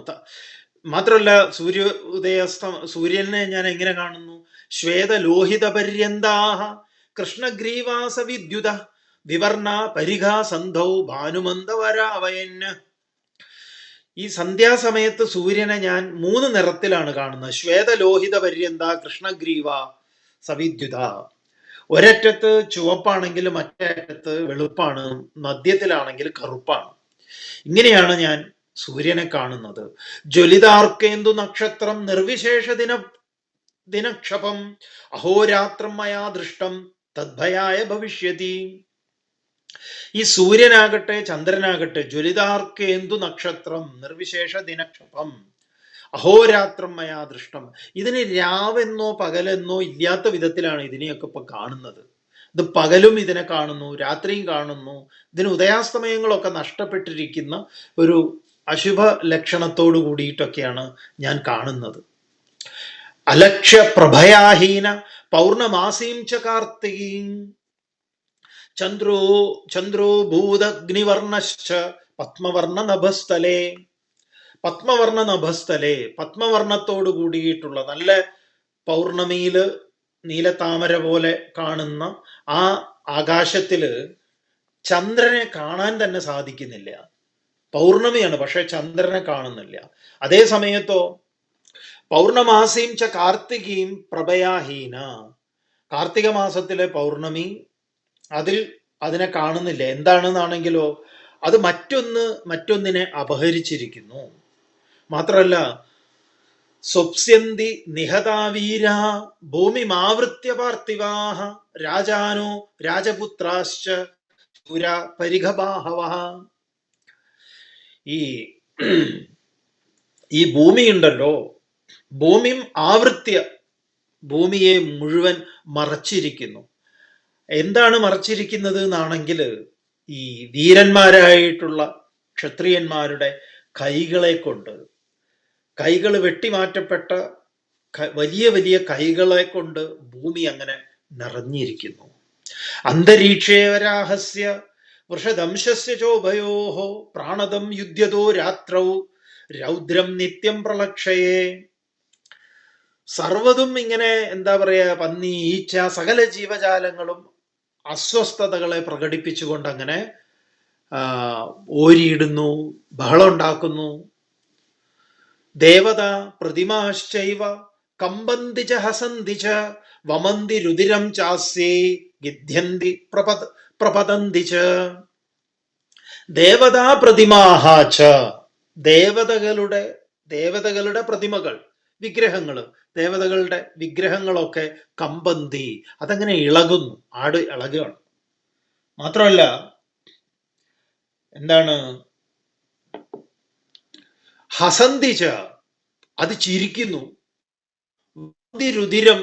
മാത്രമല്ല സൂര്യനെ ഞാൻ എങ്ങനെ കാണുന്നു? ശ്വേതലോഹിത പര്യന്താഹ കൃഷ്ണഗ്രീവാസ വിദ്യുത വിവർണ പരിഘാ സന്ധൗ ഭാനുമന്ദവരാവയന്. ഈ സന്ധ്യാസമയത്ത് സൂര്യനെ ഞാൻ 3 നിറത്തിലാണ് കാണുന്നത്. ശ്വേതലോഹിത പര്യന്ത കൃഷ്ണഗ്രീവ സവിദ്യുത. ഒരറ്റത്ത് ചുവപ്പാണെങ്കിൽ മറ്റേ അറ്റത്ത് വെളുപ്പാണ്, മധ്യത്തിലാണെങ്കിൽ കറുപ്പാണ്. ഇങ്ങനെയാണ് ഞാൻ സൂര്യനെ കാണുന്നത്. ജ്വലിതാർക്കേന്ദു നക്ഷത്രം നിർവിശേഷ ദിനക്ഷപം അഹോരാത്രം മയാ ദൃഷ്ടം തദ്ഭയായ ഭവിഷ്യതി. ഈ സൂര്യനാകട്ടെ ചന്ദ്രനാകട്ടെ ജ്വലിതാർക്കേന്ദു നക്ഷത്രം നിർവിശേഷ ദിനക്ഷപം അഹോരാത്രം മയാ ദൃഷ്ടം. ഇതിന് രാവെന്നോ പകലെന്നോ ഇല്ലാത്ത വിധത്തിലാണ് ഇതിനെയൊക്കെ ഇപ്പൊ കാണുന്നത്. ഇത് പകലും ഇതിനെ കാണുന്നു, രാത്രിയും കാണുന്നു. ഇതിന് ഉദയാസ്തമയങ്ങളൊക്കെ നഷ്ടപ്പെട്ടിരിക്കുന്ന ഒരു അശുഭ ലക്ഷണത്തോടു കൂടിയിട്ടൊക്കെയാണ് ഞാൻ കാണുന്നത്. അലക്ഷ്യ പ്രഭയാഹീന പൗർണമാസീം ച കാർത്തികീം ചന്ദ്രോ ഭൂതഗ്നിവർണശ്ച പത്മവർണ്ണ നഭസ്ഥലേ. പത്മവർണ്ണ നഭസ്ഥലെ, പത്മവർണ്ണത്തോട് കൂടിയിട്ടുള്ള നല്ല പൗർണമിയില് നീലത്താമര പോലെ കാണുന്ന ആ ആകാശത്തില് ചന്ദ്രനെ കാണാൻ തന്നെ സാധിക്കുന്നില്ല. പൗർണമിയാണ്, പക്ഷെ ചന്ദ്രനെ കാണുന്നില്ല. അതേ സമയത്തോ പൗർണമാസീം ച കാർത്തികീം പ്രഭയാഹീന, കാർത്തിക മാസത്തിലെ പൗർണമി അതിനെ കാണുന്നില്ല. എന്താണെന്നാണെങ്കിലോ അത് മറ്റൊന്നിനെ അപഹരിച്ചിരിക്കുന്നു. മാത്രല്ല സ്വപ്സ്യന്തി നിഹതാവീര ഭൂമിമാവൃത്യ പാർത്ഥിവാഹ രാജാനോ രാജപുത്രാശ്ച ശൂര പരിഘബാഹവഃ. ഈ ഈ ഭൂമിയുണ്ടല്ലോ, ഭൂമിയും ആവൃത്യ, ഭൂമിയെ മുഴുവൻ മറച്ചിരിക്കുന്നു. എന്താണ് മറച്ചിരിക്കുന്നത് എന്നാണെങ്കിൽ ഈ വീരന്മാരായിട്ടുള്ള ക്ഷത്രിയന്മാരുടെ കൈകളെ കൊണ്ട്, കൈകൾ വെട്ടിമാറ്റപ്പെട്ട വലിയ വലിയ കൈകളെ കൊണ്ട് ഭൂമി അങ്ങനെ നിറഞ്ഞിരിക്കുന്നു. അന്തരീക്ഷേവരാഹസ്യ വൃഷദംശസ്യ ചോഭയോഹോ പ്രാണദം യുദ്ധ്യതോ രാത്രൗ രൗദ്രം നിത്യം പ്രലക്ഷയേ. സർവതും ഇങ്ങനെ എന്താ പറയാ, പന്നി, ഈച്ച, സകല ജീവജാലങ്ങളും അസ്വസ്ഥതകളെ പ്രകടിപ്പിച്ചുകൊണ്ട് അങ്ങനെ ഓരിയിടുന്നു, ബഹളം ഉണ്ടാക്കുന്നു. ദേവത പ്രതിമാശ്ചൈവ കമ്പന്തി ച ഹസന്തി ച വമന്തി രുതിരം ചാസ്യേ ഗിദ്ധ്യന്തി പ്രപതന്തി ച. ദേവതാ പ്രതിമാഹ ച, ദേവതകളുടെ പ്രതിമകൾ, വിഗ്രഹങ്ങള്, ദേവതകളുടെ വിഗ്രഹങ്ങളൊക്കെ കമ്പന്തി, അതങ്ങനെ ഇളകുന്നു, ഇളകുകയാണ്. മാത്രമല്ല എന്താണ്, ഹസന്തിച്ച, അത് ചിരിക്കുന്നു. രുതിരം,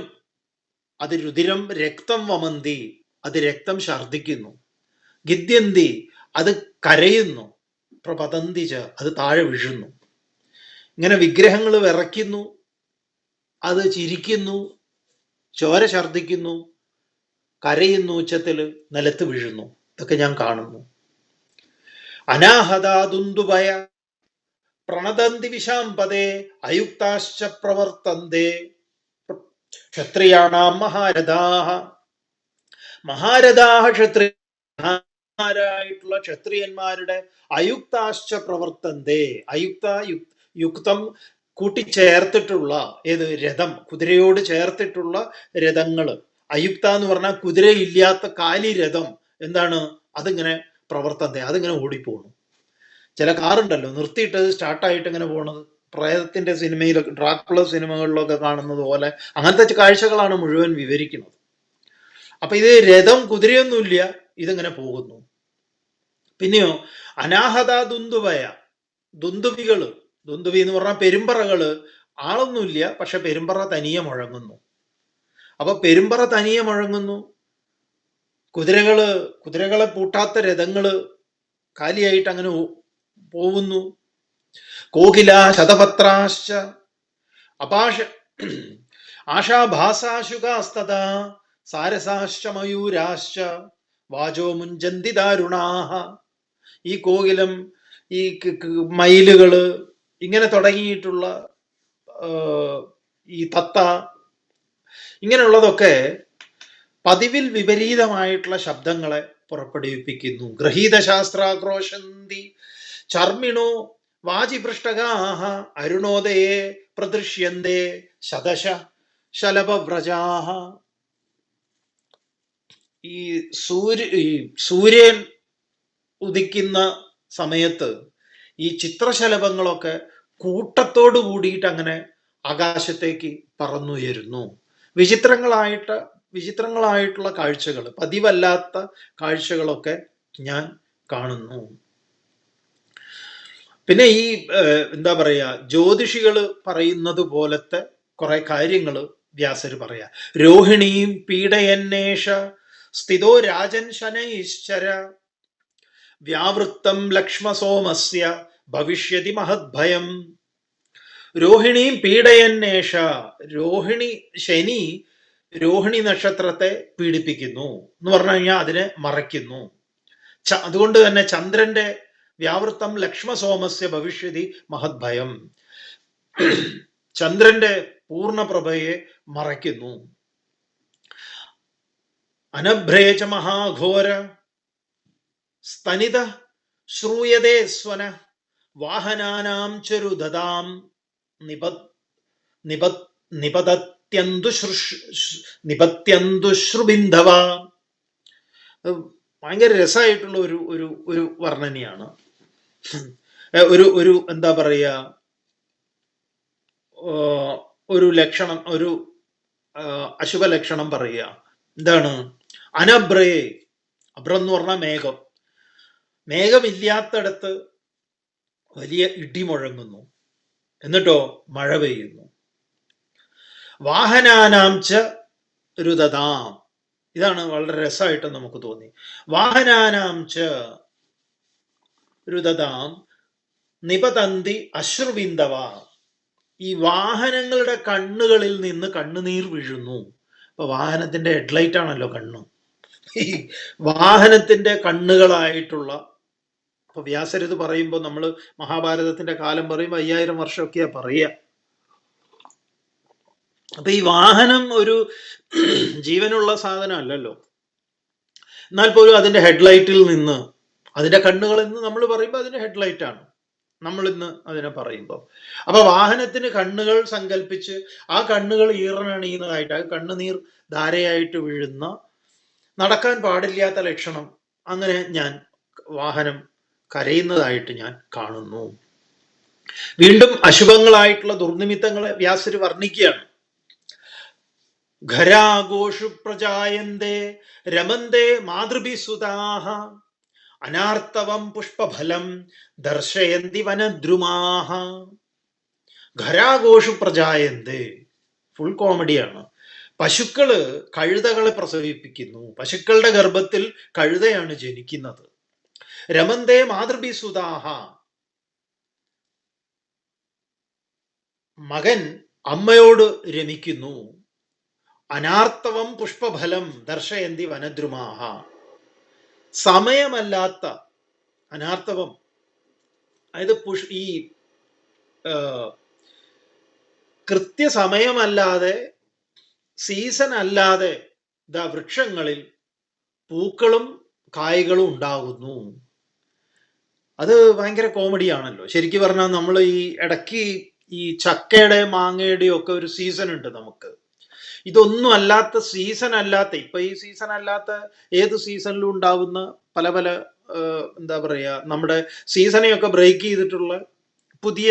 അത് രുതിരം, രക്തം, വമന്തി, അത് രക്തം ഛർദിക്കുന്നു. ഗിദ്യന്തി, അത് കരയുന്നു. പ്രപതന്തിച്ച, അത് താഴെ വീഴുന്നു. ഇങ്ങനെ വിഗ്രഹങ്ങൾ വിറയ്ക്കുന്നു, അത് ചിരിക്കുന്നു, ചോര ഛർദിക്കുന്നു, കരയുന്നു, ഉച്ചത്തിൽ നിലത്ത് വീഴുന്നു. ഇതൊക്കെ ഞാൻ കാണുന്നു. അനാഹതാദുന്ദുഭയ പ്രണതന്തി വിശാംപദേ അയുക്താശ്ച പ്രവർത്തന്തേ ക്ഷത്രിയാണാം മഹാരഥാഹ. ക്ഷത്രിയരായിട്ടുള്ള ക്ഷത്രിയന്മാരുടെ അയുക്താശ്ച പ്രവർത്തന്തേ, യുക്തം കൂട്ടിച്ചേർത്തിട്ടുള്ള ഏത് രഥം, കുതിരയോട് ചേർത്തിട്ടുള്ള രഥങ്ങള്. അയുക്ത എന്ന് പറഞ്ഞാൽ കുതിരയില്ലാത്ത കാലി രഥം. എന്താണ്, അതിങ്ങനെ പ്രവർത്തന്തേ, അതിങ്ങനെ ഓടിപ്പോണു. ചില കാറുണ്ടല്ലോ നിർത്തിയിട്ട് സ്റ്റാർട്ടായിട്ട് ഇങ്ങനെ പോണത്, പ്രേതത്തിന്റെ സിനിമയിലൊക്കെ, ഡ്രാക്കുള സിനിമകളിലൊക്കെ കാണുന്നത് പോലെ അങ്ങനത്തെ കാഴ്ചകളാണ് മുഴുവൻ വിവരിക്കുന്നത്. അപ്പൊ ഇത് രഥം, കുതിരയൊന്നുമില്ല, ഇതിങ്ങനെ പോകുന്നു. പിന്നെയോ അനാഹത ദുന്ദുഭയ, ദുന്ദുബികള്, ദുന്ദുബി എന്ന് പറഞ്ഞാൽ പെരുമ്പറകള്, ആളൊന്നുമില്ല, പക്ഷെ പെരുമ്പറ തനിയെ മുഴങ്ങുന്നു. അപ്പൊ പെരുമ്പറ തനിയെ മുഴങ്ങുന്നു. കുതിരകളെ പൂട്ടാത്ത രഥങ്ങള് കാലിയായിട്ട് അങ്ങനെ പോകുന്നു. കോകില ശതപത്രാശ്ച ആശാഭാസാശുകാസ്തത സാരസാശ്ച മയൂരാശ്ച വാചോ മുഞ്ചന്തി ദാരുണാഹ. ഈ കോകിലം, ഈ മയിലുകള്, ഇങ്ങനെ തുടങ്ങിയിട്ടുള്ള ഈ തത്ത, ഇങ്ങനെയുള്ളതൊക്കെ പതിവിൽ വിപരീതമായിട്ടുള്ള ശബ്ദങ്ങളെ പുറപ്പെടുവിപ്പിക്കുന്നു. ഗൃഹീത ശാസ്ത്രാക്രോശന്തി ചർമ്മിണോ വാചിപൃഷ്ടകാഹ അരുണോദയെ പ്രദൃശ്യന്തേ ശതശ ശലഭവ്രജാഹ. ഈ സൂര്യൻ ഉദിക്കുന്ന സമയത്ത് ഈ ചിത്രശലഭങ്ങളൊക്കെ കൂട്ടത്തോട് കൂടിയിട്ട് അങ്ങനെ ആകാശത്തേക്ക് പറന്നുയരുന്നു. വിചിത്രങ്ങളായിട്ടുള്ള കാഴ്ചകൾ, പതിവല്ലാത്ത കാഴ്ചകളൊക്കെ ഞാൻ കാണുന്നു. പിന്നെ ഈ എന്താ പറയാ, ജ്യോതിഷികള് പറയുന്നത് പോലത്തെ കുറെ കാര്യങ്ങള് വ്യാസര് പറയാ. രോഹിണീം പീഡയന്നേഷ സ്ഥിതോ രാജൻ ശനൈശ്ചര വ്യാവൃത്തം ലക്ഷ്മസോമസ്യ ഭവിഷ്യതി മഹദ്ഭയം. രോഹിണീം പീഡയന്നേഷ, ശനി രോഹിണി നക്ഷത്രത്തെ പീഡിപ്പിക്കുന്നു എന്ന് പറഞ്ഞു കഴിഞ്ഞാൽ അതിനെ മറയ്ക്കുന്നു. അതുകൊണ്ട് തന്നെ ചന്ദ്രന്റെ വ്യാവൃത്തം ലക്ഷ്മസോമസ്യ ഭവിഷ്യതി മഹദ്ഭയം. ചന്ദ്രന്റെ പൂർണ്ണപ്രഭയെ മറയ്ക്കുന്നു. അനഭ്രേച മഹാഘോര സ്തനിത ശ്രൂയതേ സ്വന വാഹനാനാം ചരുദതാം നിപത്യന്തുശ്രുബിന്ധവ. ഭയങ്കര രസമായിട്ടുള്ള ഒരു വർണ്ണനയാണ്. ഒരു എന്താ പറയുക, ഒരു ലക്ഷണം, ഒരു അശുഭ ലക്ഷണം പറയുക. എന്താണ്? അനഭ്രേ, അഭ്രം എന്ന് പറഞ്ഞാൽ മേഘം. മേഘമില്ലാത്തടത്ത് വലിയ ഇടി മുഴങ്ങുന്നു, എന്നിട്ടോ മഴ പെയ്യുന്നു. വാഹനാനാം ച രുദതാം, ഇതാണ് വളരെ രസമായിട്ട് നമുക്ക് തോന്നി. വാഹനാനാം ച രുദതാം നിപതന്തി അശ്രുബിന്ദവ. ഈ വാഹനങ്ങളുടെ കണ്ണുകളിൽ നിന്ന് കണ്ണുനീർ വീഴുന്നു. അപ്പൊ വാഹനത്തിന്റെ ഹെഡ്ലൈറ്റ് ആണല്ലോ കണ്ണു. ഈ വാഹനത്തിന്റെ കണ്ണുകളായിട്ടുള്ള, ഇപ്പൊ വ്യാസരിത് പറയുമ്പോൾ നമ്മൾ മഹാഭാരതത്തിന്റെ കാലം പറയുമ്പോൾ 5000 വർഷമൊക്കെയാ പറയുക. അപ്പൊ ഈ വാഹനം ഒരു ജീവനുള്ള സാധനം അല്ലല്ലോ. എന്നാൽ പോലും അതിന്റെ ഹെഡ്ലൈറ്റിൽ നിന്ന്, അതിന്റെ കണ്ണുകൾ എന്ന് നമ്മൾ പറയുമ്പോൾ അതിന്റെ ഹെഡ്ലൈറ്റ് ആണ് നമ്മൾ ഇന്ന് അതിനെ പറയുമ്പോൾ. അപ്പൊ വാഹനത്തിന് കണ്ണുകൾ സങ്കല്പിച്ച് ആ കണ്ണുകൾ ഈറനണിയുന്നതായിട്ട്, ആ കണ്ണുനീർ ധാരയായിട്ട് വീഴുന്ന, നടക്കാൻ പാടില്ലാത്ത ലക്ഷണം, അങ്ങനെ ഞാൻ വാഹനം കരയുന്നതായിട്ട് ഞാൻ കാണുന്നു. വീണ്ടും അശുഭങ്ങളായിട്ടുള്ള ദുർനിമിത്തങ്ങളെ വ്യാസര് വർണ്ണിക്കുകയാണ്. ഖരാഘോഷു പ്രജായന്തേ രമന്തേ മാതൃഭിസുതാഹ അനാർത്തവം പുഷ്പഫലം ദർശയന്തി വനദ്രുമാഹ. ഖരാഘോഷു പ്രജായന്തേ, ഫുൾ കോമഡിയാണ്. പശുക്കള് കഴുതകളെ പ്രസവിപ്പിക്കുന്നു. പശുക്കളുടെ ഗർഭത്തിൽ കഴുതയാണ് ജനിക്കുന്നത്. രമന്തേ മാതൃഭിസുതാഹ, മകൻ അമ്മയോട് രമിക്കുന്നു. അനാർത്തവം പുഷ്പഫലം ദർശയന്തി വനദ്രുമാഹ, സമയമല്ലാത്ത അനാർത്തവം, അതായത് ഈ കൃത്യസമയമല്ലാതെ, സീസൺ അല്ലാതെ വൃക്ഷങ്ങളിൽ പൂക്കളും കായ്കളും ഉണ്ടാകുന്നു. അത് ഭയങ്കര കോമഡിയാണല്ലോ. ശരിക്കും പറഞ്ഞാൽ നമ്മൾ ഈ ഇടയ്ക്ക് ഈ ചക്കയുടെ മാങ്ങയുടെയും ഒക്കെ ഒരു സീസൺ ഉണ്ട് നമുക്ക്. ഇതൊന്നും അല്ലാത്ത, സീസൺ അല്ലാത്ത, ഇപ്പൊ ഈ സീസൺ അല്ലാത്ത ഏത് സീസണിലും ഉണ്ടാവുന്ന പല പല എന്താ പറയുക, നമ്മുടെ സീസണെയൊക്കെ ബ്രേക്ക് ചെയ്തിട്ടുള്ള പുതിയ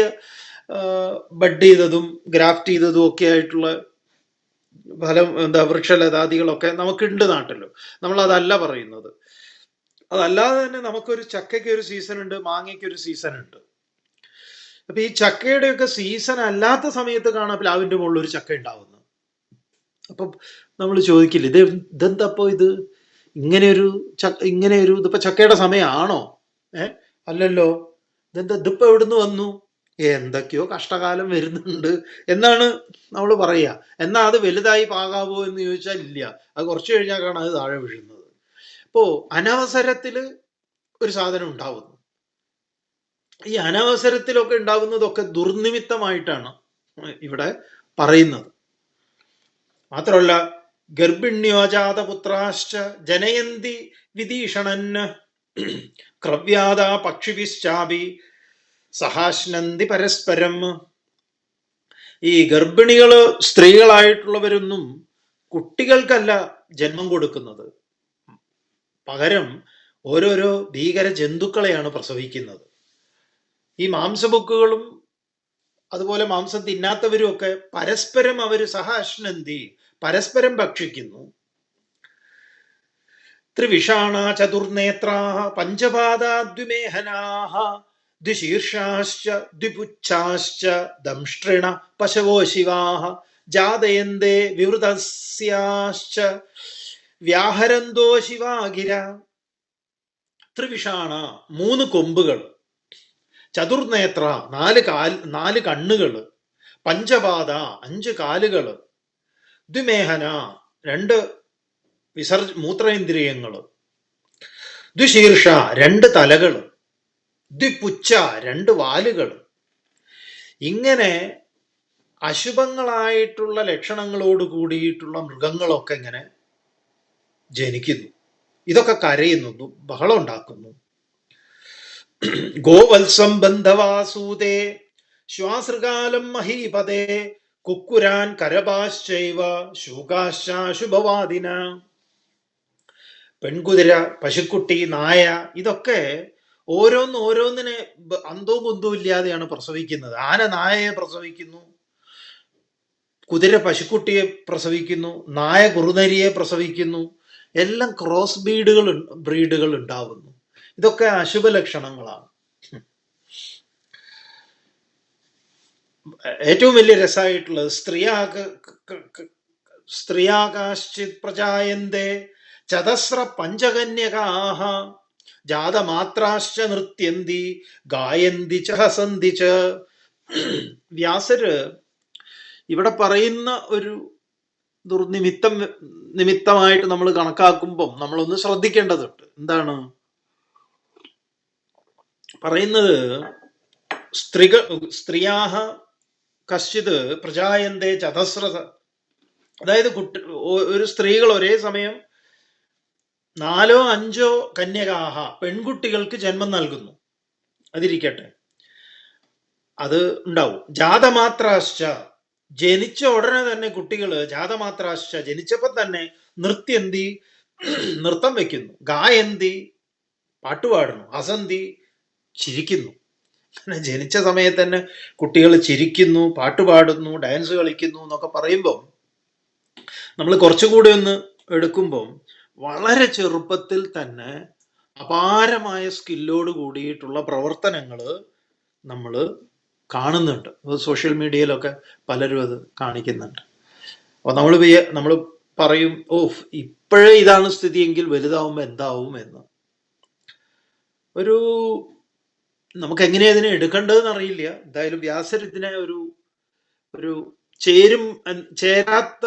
ബഡ് ചെയ്തതും ഗ്രാഫ്റ്റ് ചെയ്തതും ഒക്കെ ആയിട്ടുള്ള ഫലം, എന്താ വൃക്ഷലതാദികളൊക്കെ നമുക്കുണ്ട് നാട്ടിലും. നമ്മൾ അതല്ല പറയുന്നത്. അതല്ലാതെ തന്നെ നമുക്കൊരു ചക്കയ്ക്ക് ഒരു സീസൺ ഉണ്ട്, മാങ്ങയ്ക്ക് ഒരു സീസൺ ഉണ്ട്. അപ്പൊ ഈ ചക്കയുടെയൊക്കെ സീസൺ അല്ലാത്ത സമയത്ത് കാണാൻ പ്ലാവിന്റെ മുകളിൽ ഒരു ചക്ക ഉണ്ടാവുന്നു. അപ്പൊ നമ്മൾ ചോദിക്കില്ല, ഇതെന്തപ്പോ ഇത് ഇങ്ങനെ ഒരു ഇതിപ്പോ ചക്കയുടെ സമയമാണോ? അല്ലല്ലോ, ഇതിപ്പോ എവിടുന്ന് വന്നു? എന്തൊക്കെയോ കഷ്ടകാലം വരുന്നുണ്ട് എന്നാണ് നമ്മൾ പറയുക. എന്നാ അത് വലുതായി പാകാവോ എന്ന് ചോദിച്ചാൽ ഇല്ല, അത് കുറച്ച് കഴിഞ്ഞാൽ കാണാം അത് താഴെ വീഴുന്നത്. അപ്പോ അനവസരത്തില് ഒരു സാധനം ഉണ്ടാവുന്നു. ഈ അനവസരത്തിലൊക്കെ ഉണ്ടാവുന്നതൊക്കെ ദുർനിമിത്തമായിട്ടാണ് ഇവിടെ പറയുന്നത്. മാത്രമല്ല, ഗർഭിണ്യോജാതപുത്രാശ്ച ജനയന്തി വിദീഷണന് ക്രവ്യാദ പക്ഷിഭിശ്ചാപി സഹാശ്നന്തി പരസ്പരം. ഈ ഗർഭിണികള്, സ്ത്രീകളായിട്ടുള്ളവരൊന്നും കുട്ടികൾക്കല്ല ജന്മം കൊടുക്കുന്നത്, പകരം ഓരോരോ ഭീകര ജന്തുക്കളെയാണ് പ്രസവിക്കുന്നത്. ഈ മാംസബുക്കുകളും അതുപോലെ മാംസം തിന്നാത്തവരും ഒക്കെ പരസ്പരം അവര് സഹാശ്നന്തി, പരസ്പരം ഭക്ഷിക്കുന്നു. ത്രിവിഷാണ ചതുർനേത്രാഹ പഞ്ചപാദാദ്വിമേഹനാഹ ദ്വിശീർഷാശ്ച ദ്വിപുച്ഛാശ്ച ദംഷ്ട്രിണ പശവോ ശിവാഹ ജാതയന്തേ വിവൃതസ്യാശ്ച വ്യാഹരന്തോ ശിവാഗിര. ത്രിവിഷാണ, 3 കൊമ്പുകൾ, ചതുർനേത്ര, 4 കണ്ണുകള്, പഞ്ചപാദ, 5 കാലുകള്, ദ്വിമേഹന, 2 മൂത്രേന്ദ്രിയങ്ങള്, ദ്വിശീർഷ, 2 തലകള്, ദ്വിപുച്ഛ, രണ്ട് വാലുകൾ. ഇങ്ങനെ അശുഭങ്ങളായിട്ടുള്ള ലക്ഷണങ്ങളോട് കൂടിയിട്ടുള്ള മൃഗങ്ങളൊക്കെ ഇങ്ങനെ ജനിക്കുന്നു. ഇതൊക്കെ കരയുന്നു, ബഹളം ഉണ്ടാക്കുന്നു. ഗോവത്സം ബന്ധവാസൂതേ ശ്വാസൃകാലം മഹീപതേ കുക്കുരാൻ കരപാശ്ചൈവ ശൂകാശാശുഭവാദിന. പെൺകുതിര, പശുക്കുട്ടി, നായ, ഇതൊക്കെ ഓരോന്നിനെ അന്തോ കുന്തവും ഇല്ലാതെയാണ് പ്രസവിക്കുന്നത്. ആന നായയെ പ്രസവിക്കുന്നു, കുതിര പശുക്കുട്ടിയെ പ്രസവിക്കുന്നു, നായ കുറുനരിയെ പ്രസവിക്കുന്നു. എല്ലാം ക്രോസ് ബ്രീഡുകൾ ഉണ്ടാവുന്നു. ഇതൊക്കെ അശുഭ ലക്ഷണങ്ങളാണ്. ഏറ്റവും വലിയ രസമായിട്ടുള്ളത് സ്ത്രീയാകാശ്ചിത് പ്രജായന്തേ ചതസ്ര പഞ്ചകന്യകാഹ ജാതമാത്രാശ്ച നൃത്യന്തി ഗായന്തി ച ഹസന്തി ച. വ്യാസര് ഇവിടെ പറയുന്ന ഒരു നിമിത്തമായിട്ട് നമ്മൾ കണക്കാക്കുമ്പം നമ്മളൊന്ന് ശ്രദ്ധിക്കേണ്ടതുണ്ട്. എന്താണ് പറയുന്നത്? സ്ത്രീയാഹ കശ്ചിത് പ്രജായന്തേ ചതസ്ര, അതായത് ഒരു സ്ത്രീകൾ ഒരേ സമയം 4-5 കന്യകാഹ പെൺകുട്ടികൾക്ക് ജന്മം നൽകുന്നു. അതിരിക്കട്ടെ, അത് ഉണ്ടാവും. ജാതമാത്രാശ്ച, ജനിച്ച ഉടനെ തന്നെ കുട്ടികള് ജാതമാത്രാശ്ച, ജനിച്ചപ്പോ തന്നെ നൃത്യന്തി, നൃത്തം വെക്കുന്നു, ഗായന്തി, പാട്ടുപാടുന്നു, ഹസന്തി, ചിരിക്കുന്നു. അങ്ങനെ ജനിച്ച സമയത്ത് തന്നെ കുട്ടികൾ ചിരിക്കുന്നു, പാട്ടുപാടുന്നു, ഡാൻസ് കളിക്കുന്നു എന്നൊക്കെ പറയുമ്പോൾ നമ്മൾ കുറച്ചുകൂടി ഒന്ന് എടുക്കുമ്പോൾ വളരെ ചെറുപ്പത്തിൽ തന്നെ അപാരമായ സ്കില്ലോട് കൂടിയിട്ടുള്ള പ്രവർത്തനങ്ങൾ നമ്മൾ കാണുന്നുണ്ട്. സോഷ്യൽ മീഡിയയിലൊക്കെ പലരും അത് കാണിക്കുന്നുണ്ട്. അപ്പൊ നമ്മൾ പറയും, ഓ ഇപ്പോഴേ ഇതാണ് സ്ഥിതിയെങ്കിൽ വലുതാവുമ്പോൾ എന്താവും എന്ന്. നമുക്ക് എങ്ങനെയാ ഇതിനെ എടുക്കേണ്ടതെന്ന് അറിയില്ല. എന്തായാലും വ്യാസർ ഇതിനെ ഒരു ചേരാത്ത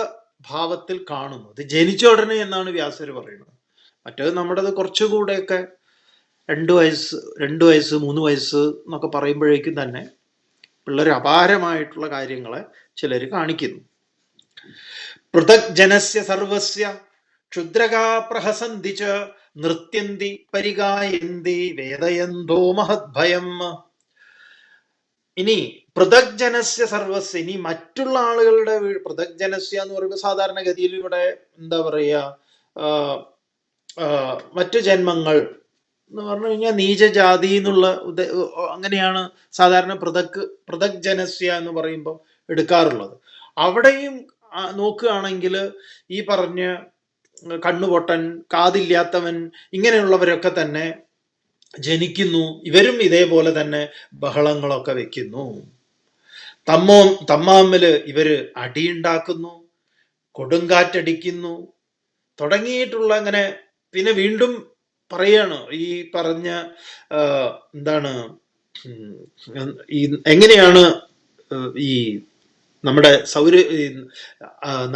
ഭാവത്തിൽ കാണുന്നു. ഇത് ജനിച്ച ഉടനെ എന്നാണ് വ്യാസർ പറയുന്നത്. മറ്റേത് നമ്മുടേത് കുറച്ചുകൂടെയൊക്കെ 2 വയസ്സ് 3 വയസ്സ് എന്നൊക്കെ പറയുമ്പോഴേക്കും തന്നെ പിള്ളേർ അപാരമായിട്ടുള്ള കാര്യങ്ങളെ ചിലർ കാണിക്കുന്നു. പൃഥക് ജനസ്യ സർവസ്യ ക്ഷുദ്രകാ പ്രഹസന്തി ച നൃത്യന്തി പരിഗായന്തി വേദയന്തോ മഹദ്ഭയം. ഇനി പൃഥക് ജനസ്യ സർവസ്യ, ഇനി മറ്റുള്ള ആളുകളുടെ പൃഥക് ജനസ്യ എന്ന് പറയുമ്പോൾ സാധാരണഗതിയിൽ ഇവിടെ എന്താ പറയുക, മറ്റു ജന്മങ്ങൾ എന്ന് പറഞ്ഞു കഴിഞ്ഞാൽ നീചജാതി എന്നുള്ള അങ്ങനെയാണ് സാധാരണ പൃഥക് ജനസ്യ എന്ന് പറയുമ്പോൾ എടുക്കാറുള്ളത്. അവിടെയും നോക്കുകയാണെങ്കിൽ ഈ പറഞ്ഞ കണ്ണുപൊട്ടൻ, കാതില്ലാത്തവൻ, ഇങ്ങനെയുള്ളവരൊക്കെ തന്നെ ജനിക്കുന്നു. ഇവരും ഇതേപോലെ തന്നെ ബഹളങ്ങളൊക്കെ വെക്കുന്നു. തമ്മാമില് ഇവര് അടിയുണ്ടാക്കുന്നു, കൊടുങ്കാറ്റടിക്കുന്നു തുടങ്ങിയിട്ടുള്ള അങ്ങനെ. പിന്നെ വീണ്ടും പറയാണ് ഈ പറഞ്ഞ എന്താണ് എങ്ങനെയാണ് ഈ നമ്മുടെ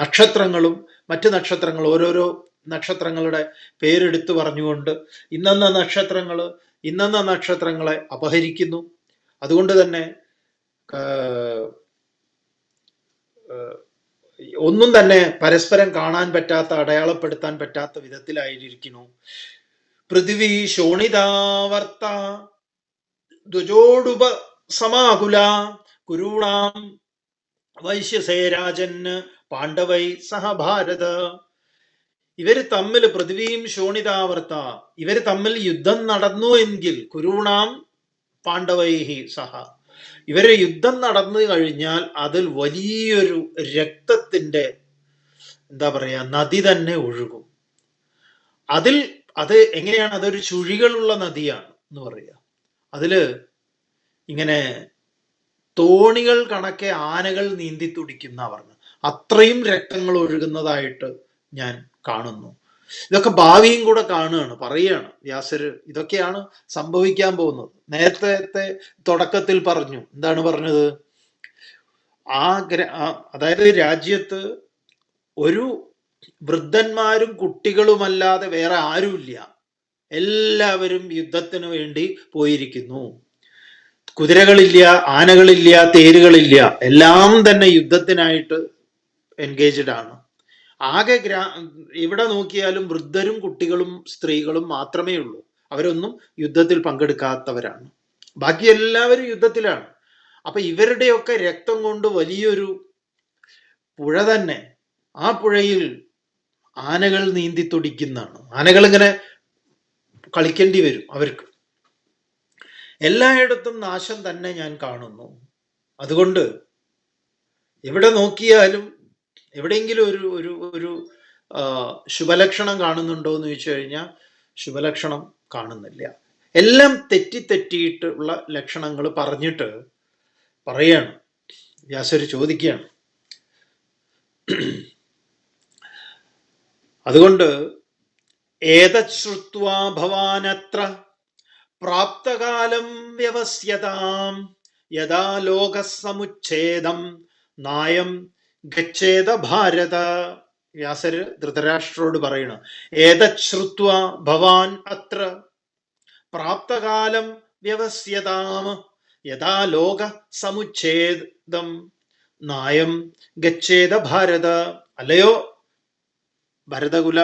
നക്ഷത്രങ്ങളും മറ്റു നക്ഷത്രങ്ങൾ, ഓരോരോ നക്ഷത്രങ്ങളുടെ പേരെടുത്ത് പറഞ്ഞുകൊണ്ട് ഇന്നെന്ന നക്ഷത്രങ്ങളെ അപഹരിക്കുന്നു. അതുകൊണ്ട് തന്നെ ഒന്നും തന്നെ പരസ്പരം കാണാൻ പറ്റാത്ത, അടയാളപ്പെടുത്താൻ പറ്റാത്ത വിധത്തിലായിരിക്കുന്നു. പൃഥിവി ശോണിതാവർത്ത ദ്വജോടുപ സമാകുല കുരുണാം വൈശ്യസേരാജന് പാണ്ഡവൈ സഹ ഭാരത. ഇവര് തമ്മിൽ പൃഥ്വിയും ശോണിതാവർത്ത, ഇവര് തമ്മിൽ യുദ്ധം നടന്നു എങ്കിൽ കുരുണാം പാണ്ഡവൈഹി സഹ, ഇവര് യുദ്ധം നടന്നു കഴിഞ്ഞാൽ അതിൽ വലിയൊരു രക്തത്തിന്റെ എന്താ പറയാ നദി തന്നെ ഒഴുകും. അത് എങ്ങനെയാണ്? അതൊരു ചുഴികളുള്ള നദിയാണ് എന്ന് പറയാ. അതില് ഇങ്ങനെ തോണികൾ കണക്കെ ആനകൾ നീന്തി തുടിക്കുന്ന പറഞ്ഞു, അത്രയും രക്തങ്ങൾ ഒഴുകുന്നതായിട്ട് ഞാൻ കാണുന്നു. ഇതൊക്കെ ഭാവിയും കൂടെ കാണുകയാണ്, പറയുകയാണ് വ്യാസര്. ഇതൊക്കെയാണ് സംഭവിക്കാൻ പോകുന്നത്. നേരത്തെ തുടക്കത്തിൽ പറഞ്ഞു, എന്താണ് പറഞ്ഞത്? അതായത് രാജ്യത്ത് ഒരു വൃദ്ധന്മാരും കുട്ടികളുമല്ലാതെ വേറെ ആരുമില്ല. എല്ലാവരും യുദ്ധത്തിന് വേണ്ടി പോയിരിക്കുന്നു. കുതിരകളില്ല, ആനകളില്ല, തേരുകളില്ല, എല്ലാം തന്നെ യുദ്ധത്തിനായിട്ട് എൻഗേജ്ഡ് ആണ്. ആകെ ഇവിടെ നോക്കിയാലും വൃദ്ധരും കുട്ടികളും സ്ത്രീകളും മാത്രമേ ഉള്ളൂ. അവരൊന്നും യുദ്ധത്തിൽ പങ്കെടുക്കാത്തവരാണ്. ബാക്കി എല്ലാവരും യുദ്ധത്തിലാണ്. അപ്പൊ ഇവരുടെയൊക്കെ രക്തം കൊണ്ട് വലിയൊരു പുഴ തന്നെ, ആ പുഴയിൽ ആനകൾ നീന്തി തുടിക്കുന്നതാണ്. ആനകൾ ഇങ്ങനെ കളിക്കേണ്ടി വരും അവർക്ക്. എല്ലായിടത്തും നാശം തന്നെ ഞാൻ കാണുന്നു. അതുകൊണ്ട് എവിടെ നോക്കിയാലും എവിടെയെങ്കിലും ഒരു ഒരു ഒരു ശുഭലക്ഷണം കാണുന്നുണ്ടോ എന്ന് ചോദിച്ചു കഴിഞ്ഞാൽ ശുഭലക്ഷണം കാണുന്നില്ല. എല്ലാം തെറ്റിയിട്ടുള്ള ലക്ഷണങ്ങൾ പറഞ്ഞിട്ട് പറയാണ്. വ്യാസര് ചോദിക്കുകയാണ്. അതുകൊണ്ട് ഏതശ്രുത്വാ ഭവാനത്ര പ്രാപ്തകാലം വ്യവസ്യതാം യഥാ ലോകസമുച്ഛേദം നായം ഗച്ഛേദ ഭാരത. വ്യാസര് ധൃതരാഷ്ട്രോട് പറയണം, ഏതശ്രുത്വ ഭവാൻ അത്ര പ്രാപ്തകാലം വ്യവസ്യതാം യഥാ ലോക സമുച്ഛേദം നായം ഗച്ഛേദ ഭാരത. അല്ലയോ ഭരതകുല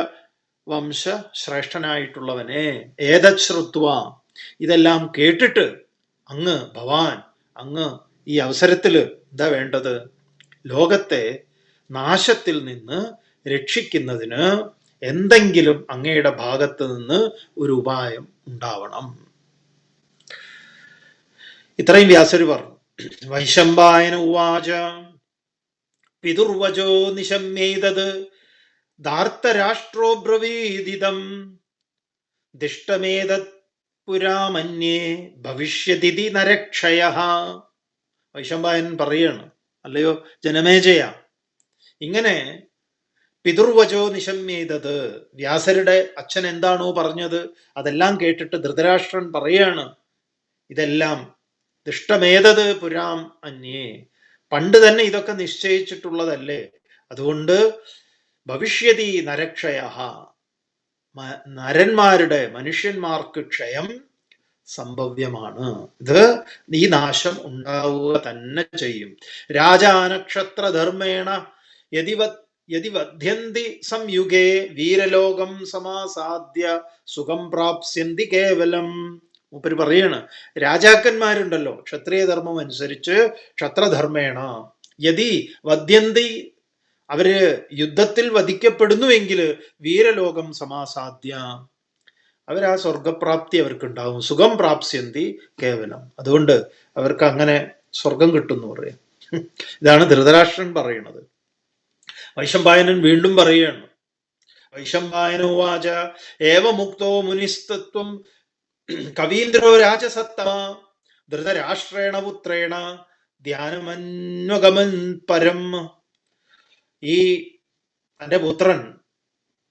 വംശ ശ്രേഷ്ഠനായിട്ടുള്ളവനെ, ഏതശ്രുത്വ, ഇതെല്ലാം കേട്ടിട്ട് അങ്ങ് ഭവാൻ, അങ്ങ് ഈ അവസരത്തില് എന്താ വേണ്ടത്? ലോകത്തെ നാശത്തിൽ നിന്ന് രക്ഷിക്കുന്നതിന് എന്തെങ്കിലും അങ്ങയുടെ ഭാഗത്ത് നിന്ന് ഒരു ഉപായം ഉണ്ടാവണം. ഇത്രയും വ്യാസര് പറഞ്ഞു. വൈശമ്പായന ഉവാച പിതുർവചോ നിശമ്യേതത് ധാർത്തരാഷ്ട്രോ ബ്രവീദിതം ദിഷ്ടമേതത് പുരാമന്യേ ഭവിഷ്യതി നരക്ഷയഃ. വൈശമ്പായനൻ പറയാണ്, അല്ലയോ ജനമേജയ, ഇങ്ങനെ പിതുർവചോ നിശമ്യേതത്, വ്യാസരുടെ അച്ഛൻ എന്താണോ പറഞ്ഞത് അതെല്ലാം കേട്ടിട്ട് ധൃതരാഷ്ട്രൻ പറയാണ്, ഇതെല്ലാം ദിഷ്ടമേതത് പുരാം അന്യേ, പണ്ട് തന്നെ ഇതൊക്കെ നിശ്ചയിച്ചിട്ടുള്ളതല്ലേ, അതുകൊണ്ട് ഭവിഷ്യതി നരക്ഷയഃ, നരന്മാരുടെ, മനുഷ്യന്മാർക്ക് ക്ഷയം സംഭവ്യമാണ്. ഇത് ഈ നാശം ഉണ്ടാവുക തന്നെ ചെയ്യും. രാജാനക്ഷത്രധർമ്മേണ യതി വധ്യന്തി സംയുഗേ വീരലോകം സമാസാദ്യ സുഖം പ്രാപ്സ്യന്തി കേവലം. മൂപ്പര് പറയാണ്, രാജാക്കന്മാരുണ്ടല്ലോ ക്ഷത്രിയധർമ്മം അനുസരിച്ച് ക്ഷത്രധർമ്മേണ യതി വധ്യന്തി, അവര് യുദ്ധത്തിൽ വധിക്കപ്പെടുന്നുവെങ്കിൽ വീരലോകം സമാസാദ്യ, അവർ ആ സ്വർഗപ്രാപ്തി അവർക്കുണ്ടാവും. സുഖം പ്രാപ്സ്യന്തി കേവലം, അതുകൊണ്ട് അവർക്ക് അങ്ങനെ സ്വർഗം കിട്ടുന്നു പറയാം. ഇതാണ് ധൃതരാഷ്ട്രൻ പറയുന്നത്. വൈശമ്പായനൻ വീണ്ടും പറയുകയാണ്. വൈശമ്പായനോവാച ഏവമുക്തോ മുനിസ്തത്വം കവീന്ദ്രോ രാജസത്തമ ധൃതരാഷ്ട്രേണ പുത്രേണ ധ്യാനമന്വഗമൻ പരം. ഈ തന്റെ പുത്രൻ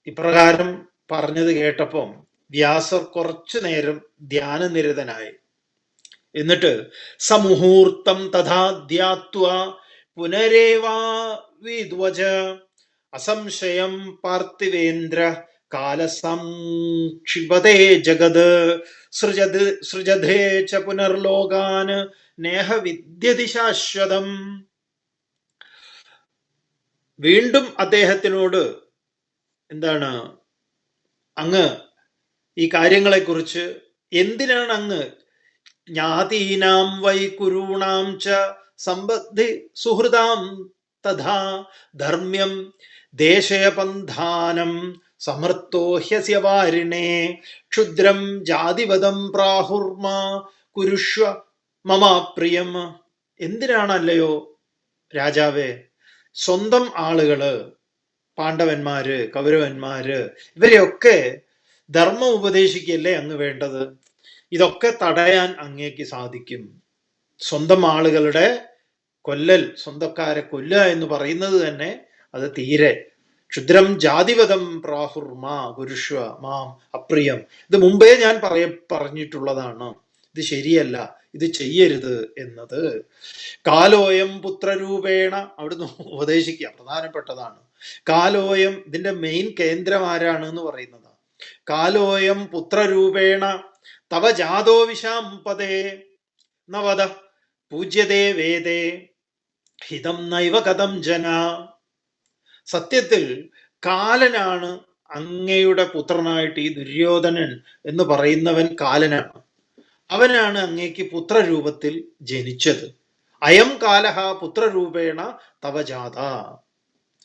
ഇപ്രകാരം പറഞ്ഞത് കേട്ടപ്പം വ്യാസർ കുറച്ചു നേരം ധ്യാനനിരതനായി. എന്നിട്ട് സമുഹൂർത്തം തഥാ ധ്യാത്വ പുനരേവാവിദ്വച അസംശയം പാർത്ഥിവേന്ദ്ര കാലസംക്ഷിപതേ ജഗത് സൃജതേ ച പുനർലോകാൻ നേഹ വിദ്യതി ശാശ്വതം. വീണ്ടും അദ്ദേഹത്തിനോട് എന്താണ്, അങ്ങ് ഈ കാര്യങ്ങളെക്കുറിച്ച് എന്തിനാണ് അങ്ങ് ജ്ഞാതീനാം വൈ കുരൂണാം ച സമ്പദ്ധി സുഹൃദാം തഥാ ധർമ്മ്യം ദേശയപന്ഥാനം സമർത്ഥോ ഹ്യസ്യ വാരിണേ ക്ഷുദ്രം ജാതിവദം പ്രാഹുർമാ കുരുഷ്വ മമാ പ്രിയം. എന്തിനാണല്ലയോ രാജാവേ സ്വന്തം ആളുകള്, പാണ്ഡവന്മാര്, കൗരവന്മാര്, ഇവരെയൊക്കെ ധർമ്മം ഉപദേശിക്കല്ലേ അങ്ങ് വേണ്ടത്? ഇതൊക്കെ തടയാൻ അങ്ങേക്ക് സാധിക്കും. സ്വന്തം ആളുകളുടെ കൊല്ലൽ, സ്വന്തക്കാരെ കൊല്ലുക എന്ന് പറയുന്നത് തന്നെ അത് തീരെ ക്ഷുദ്രം ജാതിവദം പ്രാഹുർമാ കുരുഷ്വ മാം അപ്രിയം. ഇത് മുമ്പേ ഞാൻ പറഞ്ഞിട്ടുള്ളതാണ്, ഇത് ശരിയല്ല, ഇത് ചെയ്യരുത് എന്നത്. കാലോയം പുത്രരൂപേണ, അവിടുന്ന് ഉപദേശിക്കുക, പ്രധാനപ്പെട്ടതാണ്. കാലോയം, ഇതിന്റെ മെയിൻ കേന്ദ്രം ആരാണ് എന്ന് പറയുന്നതാണ്. കാലോയം പുത്രരൂപേണ തവ ജാതോ വിശാംപദേ നവദ പൂജ്യതേ വേദേ ഹിതം നൈവ കഥം ജന. സത്യത്തിൽ കാലനാണ് അങ്ങയുടെ പുത്രനായിട്ട്, ഈ ദുര്യോധനൻ എന്ന് പറയുന്നവൻ കാലനാണ്. അവനാണ് അങ്ങേക്ക് പുത്രരൂപത്തിൽ ജനിച്ചത്. അയം കാലഹ പുത്രരൂപേണ തവ ജാത.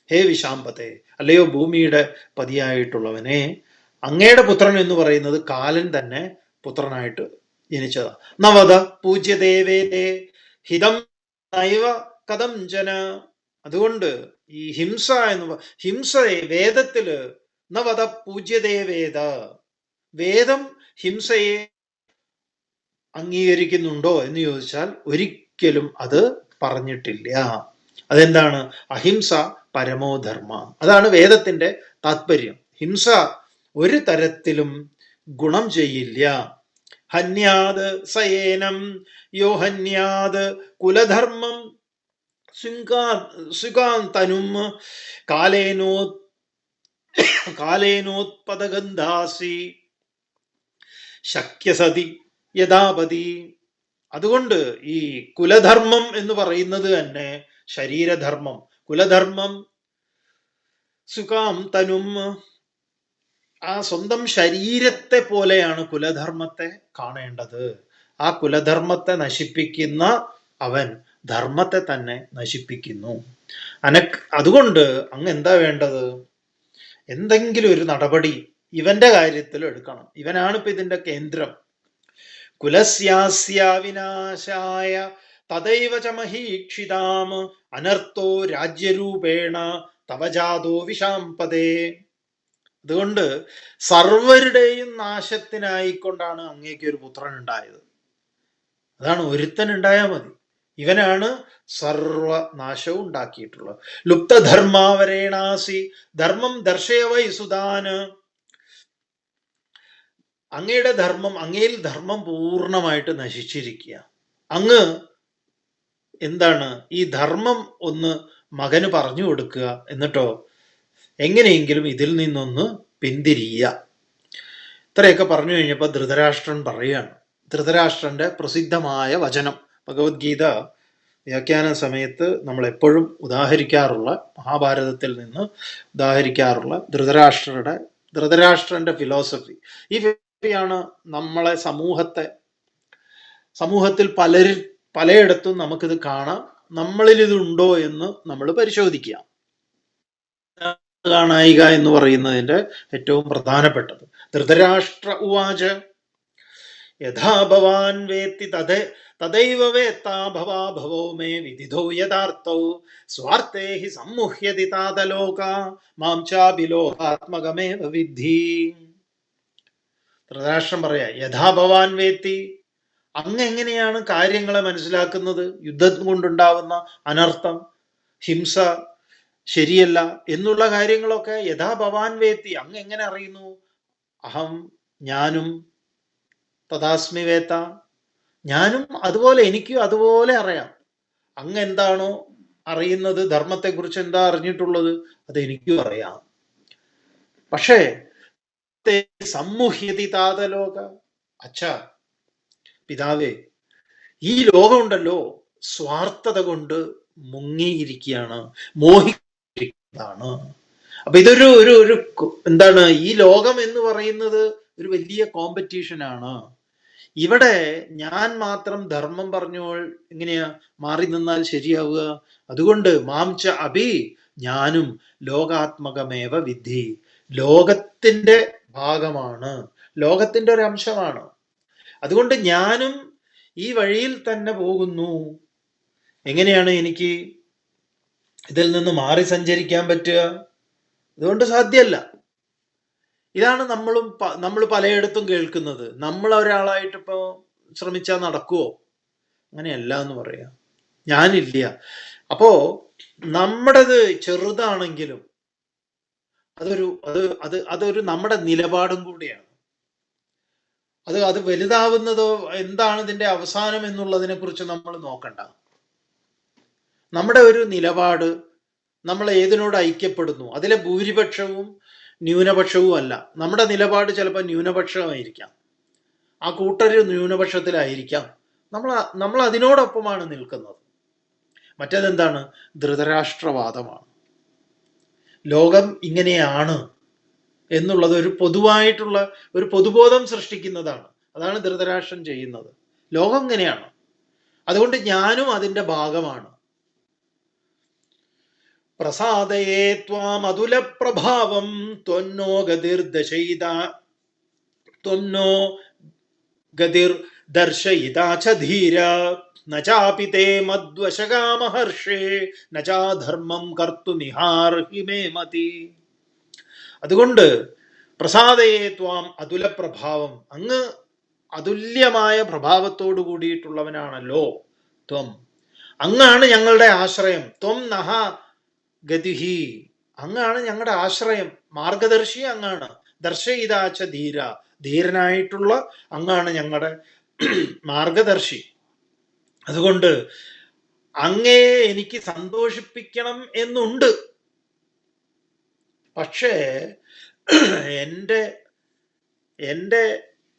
ഹേ വിശാംപതേ, അല്ലയോ ഭൂമിയുടെ പതിയായിട്ടുള്ളവനെ, അങ്ങയുടെ പുത്രൻ എന്ന് പറയുന്നത് കാലൻ തന്നെ പുത്രനായിട്ട് ജനിച്ചതാ. നവദ പൂജ്യദേവേദേ ഹിതം നൈവ കഥം ജന. അതുകൊണ്ട് ഈ ഹിംസയെ വേദത്തില് നവദ പൂജ്യദേവേദ, വേദം ഹിംസയെ അംഗീകരിക്കുന്നുണ്ടോ എന്ന് ചോദിച്ചാൽ ഒരിക്കലും അത് പറഞ്ഞിട്ടില്ല. അതെന്താണ്? അഹിംസ പരമോധർമ്മ. അതാണ് വേദത്തിന്റെ താത്പര്യം. ഹിംസ ഒരു തരത്തിലും ഗുണം ചെയ്യില്ല. ഹന്യാത് സയേനം യോ ഹന്യാത് കുലധർമ്മം സുഖാന്തനും കാലേനോത്പദഗന്ധാസി ശക്യസതി യഥാപതി. അതുകൊണ്ട് ഈ കുലധർമ്മം എന്ന് പറയുന്നത് തന്നെ ശരീരധർമ്മം. കുലധർമ്മം സുഖാം തനും, ആ സ്വന്തം ശരീരത്തെ പോലെയാണ് കുലധർമ്മത്തെ കാണേണ്ടത്. ആ കുലധർമ്മത്തെ നശിപ്പിക്കുന്ന അവൻ ധർമ്മത്തെ തന്നെ നശിപ്പിക്കുന്നു. അതുകൊണ്ട് അങ്ങ് എന്താ വേണ്ടത്? എന്തെങ്കിലും ഒരു നടപടി ഇവന്റെ കാര്യത്തിൽ എടുക്കണം. ഇവനാണ് ഇപ്പൊ ഇതിന്റെ കേന്ദ്രം. കുലസ്യാസ്യ വിനാശായ തദൈവ ച മഹീക്ഷിതാം അനർത്ഥോ രാജ്യരൂപേണ തവ ജാതോ വിശാംപദേ. അതുകൊണ്ട് സർവരുടെയും നാശത്തിനായിക്കൊണ്ടാണ് അങ്ങേക്ക് ഒരു പുത്രൻ ഉണ്ടായത്. അതാണ്, ഒരുത്തൻ ഉണ്ടായാൽ മതി. ഇവനാണ് സർവനാശവും ഉണ്ടാക്കിയിട്ടുള്ളത്. ലുപ്തധർമാവരേണാസി ധർമ്മം ദർശയവൈ സുധാന്. അങ്ങയുടെ ധർമ്മം, അങ്ങയിൽ ധർമ്മം പൂർണ്ണമായിട്ട് നശിച്ചിരിക്കുക. അങ്ങ് എന്താണ് ഈ ധർമ്മം ഒന്ന് മകന് പറഞ്ഞു കൊടുക്കുക, എന്നിട്ടോ എങ്ങനെയെങ്കിലും ഇതിൽ നിന്നൊന്ന് പിന്തിരിയുക. ഇത്രയൊക്കെ പറഞ്ഞു കഴിഞ്ഞപ്പോൾ ധൃതരാഷ്ട്രൻ പറയുകയാണ്. ധൃതരാഷ്ട്രന്റെ പ്രസിദ്ധമായ വചനം, ഭഗവത്ഗീത വ്യാഖ്യാന സമയത്ത് നമ്മൾ എപ്പോഴും ഉദാഹരിക്കാറുള്ള, മഹാഭാരതത്തിൽ നിന്ന് ഉദാഹരിക്കാറുള്ള ധൃതരാഷ്ട്രന്റെ ഫിലോസഫി. ഈ ഫിലോസഫിയാണ് നമ്മളെ സമൂഹത്തിൽ പലയിടത്തും നമുക്കിത് കാണാം. നമ്മളിൽ ഇതുണ്ടോ എന്ന് നമ്മൾ പരിശോധിക്കുക. കാണായിക എന്ന് പറയുന്നതിന്റെ ഏറ്റവും പ്രധാനപ്പെട്ടത്. ധൃതരാഷ്ട്ര ഉവാച യഥാ ഭവാൻ വേത്തി തദൈവ വേത്താ ഭവാ ഭവോ മേ വിദിധോ യഥാർത്ഥൗ സ്വാർത്ഥേ ഹി സമ്മുഹ്യതി താതലോക മാം ചാഭിലോകാത്മകമേവ വിദ്ധി. ധൃതരാഷ്ട്രം പറയാ, യഥാ ഭവാൻ വേത്തി, അങ്ങ് എങ്ങനെയാണ് കാര്യങ്ങളെ മനസ്സിലാക്കുന്നത്? യുദ്ധം കൊണ്ടുണ്ടാവുന്ന അനർത്ഥം, ഹിംസ ശരിയല്ല എന്നുള്ള കാര്യങ്ങളൊക്കെ യഥാ ഭവാൻ വേത്തി, അങ്ങ് എങ്ങനെ അറിയുന്നു? അഹം, ഞാനും, തഥാസ്മി വേത്ത, ഞാനും അതുപോലെ, എനിക്കും അതുപോലെ അറിയാം. അങ്ങ് എന്താണോ അറിയുന്നത്, ധർമ്മത്തെക്കുറിച്ച് എന്താ അറിഞ്ഞിട്ടുള്ളത്, അത് എനിക്കും അറിയാം. പക്ഷേ സമ്മുഹ്യതി താതലോക, അച്ഛാ പിതാവേ, ഈ ലോകമുണ്ടല്ലോ സ്വാർത്ഥത കൊണ്ട് മുങ്ങിയിരിക്കുകയാണ്, മോഹിക്കുന്നതാണ്. അപ്പൊ ഇതൊരു ഒരു എന്താണ്, ഈ ലോകം എന്ന് പറയുന്നത് ഒരു വലിയ കോമ്പറ്റീഷനാണ്. ഇവിടെ ഞാൻ മാത്രം ധർമ്മം പറഞ്ഞോൾ എങ്ങനെയാ മാറി നിന്നാൽ ശരിയാവുക? അതുകൊണ്ട് മാംച അഭി, ഞാനും ലോകാത്മകമേവ വിദ്ധി, ലോകത്തിന്റെ ഭാഗമാണ്, ലോകത്തിന്റെ ഒരു അംശമാണ്. അതുകൊണ്ട് ഞാനും ഈ വഴിയിൽ തന്നെ പോകുന്നു. എങ്ങനെയാണ് എനിക്ക് ഇതിൽ നിന്ന് മാറി സഞ്ചരിക്കാൻ പറ്റുക? അതുകൊണ്ട് സാധ്യമല്ല. ഇതാണ് നമ്മൾ പലയിടത്തും കേൾക്കുന്നത്. നമ്മൾ ഒരാളായിട്ട് ഇപ്പോ ശ്രമിച്ചാൽ നടക്കുവോ? അങ്ങനെയല്ല എന്ന് പറയാം. ഞാനില്ല. അപ്പോ നമ്മുടേത് ചെറുതാണെങ്കിലും അതൊരു നമ്മുടെ നിലപാടും കൂടിയാണ്. അത് വലുതാവുന്നതോ എന്താണ് ഇതിന്റെ അവസാനം എന്നുള്ളതിനെ കുറിച്ച് നമ്മൾ നോക്കണ്ട. നമ്മുടെ ഒരു നിലപാട്, നമ്മൾ ഏതിനോട് ഐക്യപ്പെടുന്നു, അതിലെ ഭൂരിപക്ഷവും ന്യൂനപക്ഷവും അല്ല. നമ്മുടെ നിലപാട് ചിലപ്പോൾ ന്യൂനപക്ഷമായിരിക്കാം, ആ കൂട്ടര് ന്യൂനപക്ഷത്തിലായിരിക്കാം. നമ്മൾ അതിനോടൊപ്പമാണ് നിൽക്കുന്നത്. മറ്റേതെന്താണ്? ധൃതരാഷ്ട്രവാദമാണ്. ലോകം ഇങ്ങനെയാണ് എന്നുള്ളത് ഒരു പൊതുവായിട്ടുള്ള ഒരു പൊതുബോധം സൃഷ്ടിക്കുന്നതാണ്. അതാണ് ധൃതരാഷ്ട്രം ചെയ്യുന്നത്. ലോകം ഇങ്ങനെയാണ്, അതുകൊണ്ട് ഞാനും അതിൻ്റെ ഭാഗമാണ്. പ്രസാദയേ ത്വാം അതുല പ്രഭാവം ത്വന്നോ ഗതിർദശയിതാ ത്വന്നോ ഗതിർ ദർശയിതാ ച ധീര ന ചാപി തേ മദ്വശകാമഹർഷേ ന ചാധർമ്മം കർത്തുമിഹാർഹി മേ മതി. അതുകൊണ്ട് പ്രസാദയേ ത്വാം അതുല പ്രഭാവം, അങ്ങ് അതുല്യമായ പ്രഭാവത്തോടു കൂടിയിട്ടുള്ളവനാണല്ലോ. ത്വം, അങ്ങാണ് ഞങ്ങളുടെ ആശ്രയം. ത്വം നഹ ഗതിഹി, അങ്ങാണ് ഞങ്ങളുടെ ആശ്രയം, മാർഗദർശി അങ്ങാണ്. ദർശയിതാച്ച ധീര, ധീരനായിട്ടുള്ള അങ്ങാണ് ഞങ്ങളുടെ മാർഗദർശി. അതുകൊണ്ട് അങ്ങേ എനിക്ക് സന്തോഷിപ്പിക്കണം എന്നുണ്ട്. പക്ഷേ എൻ്റെ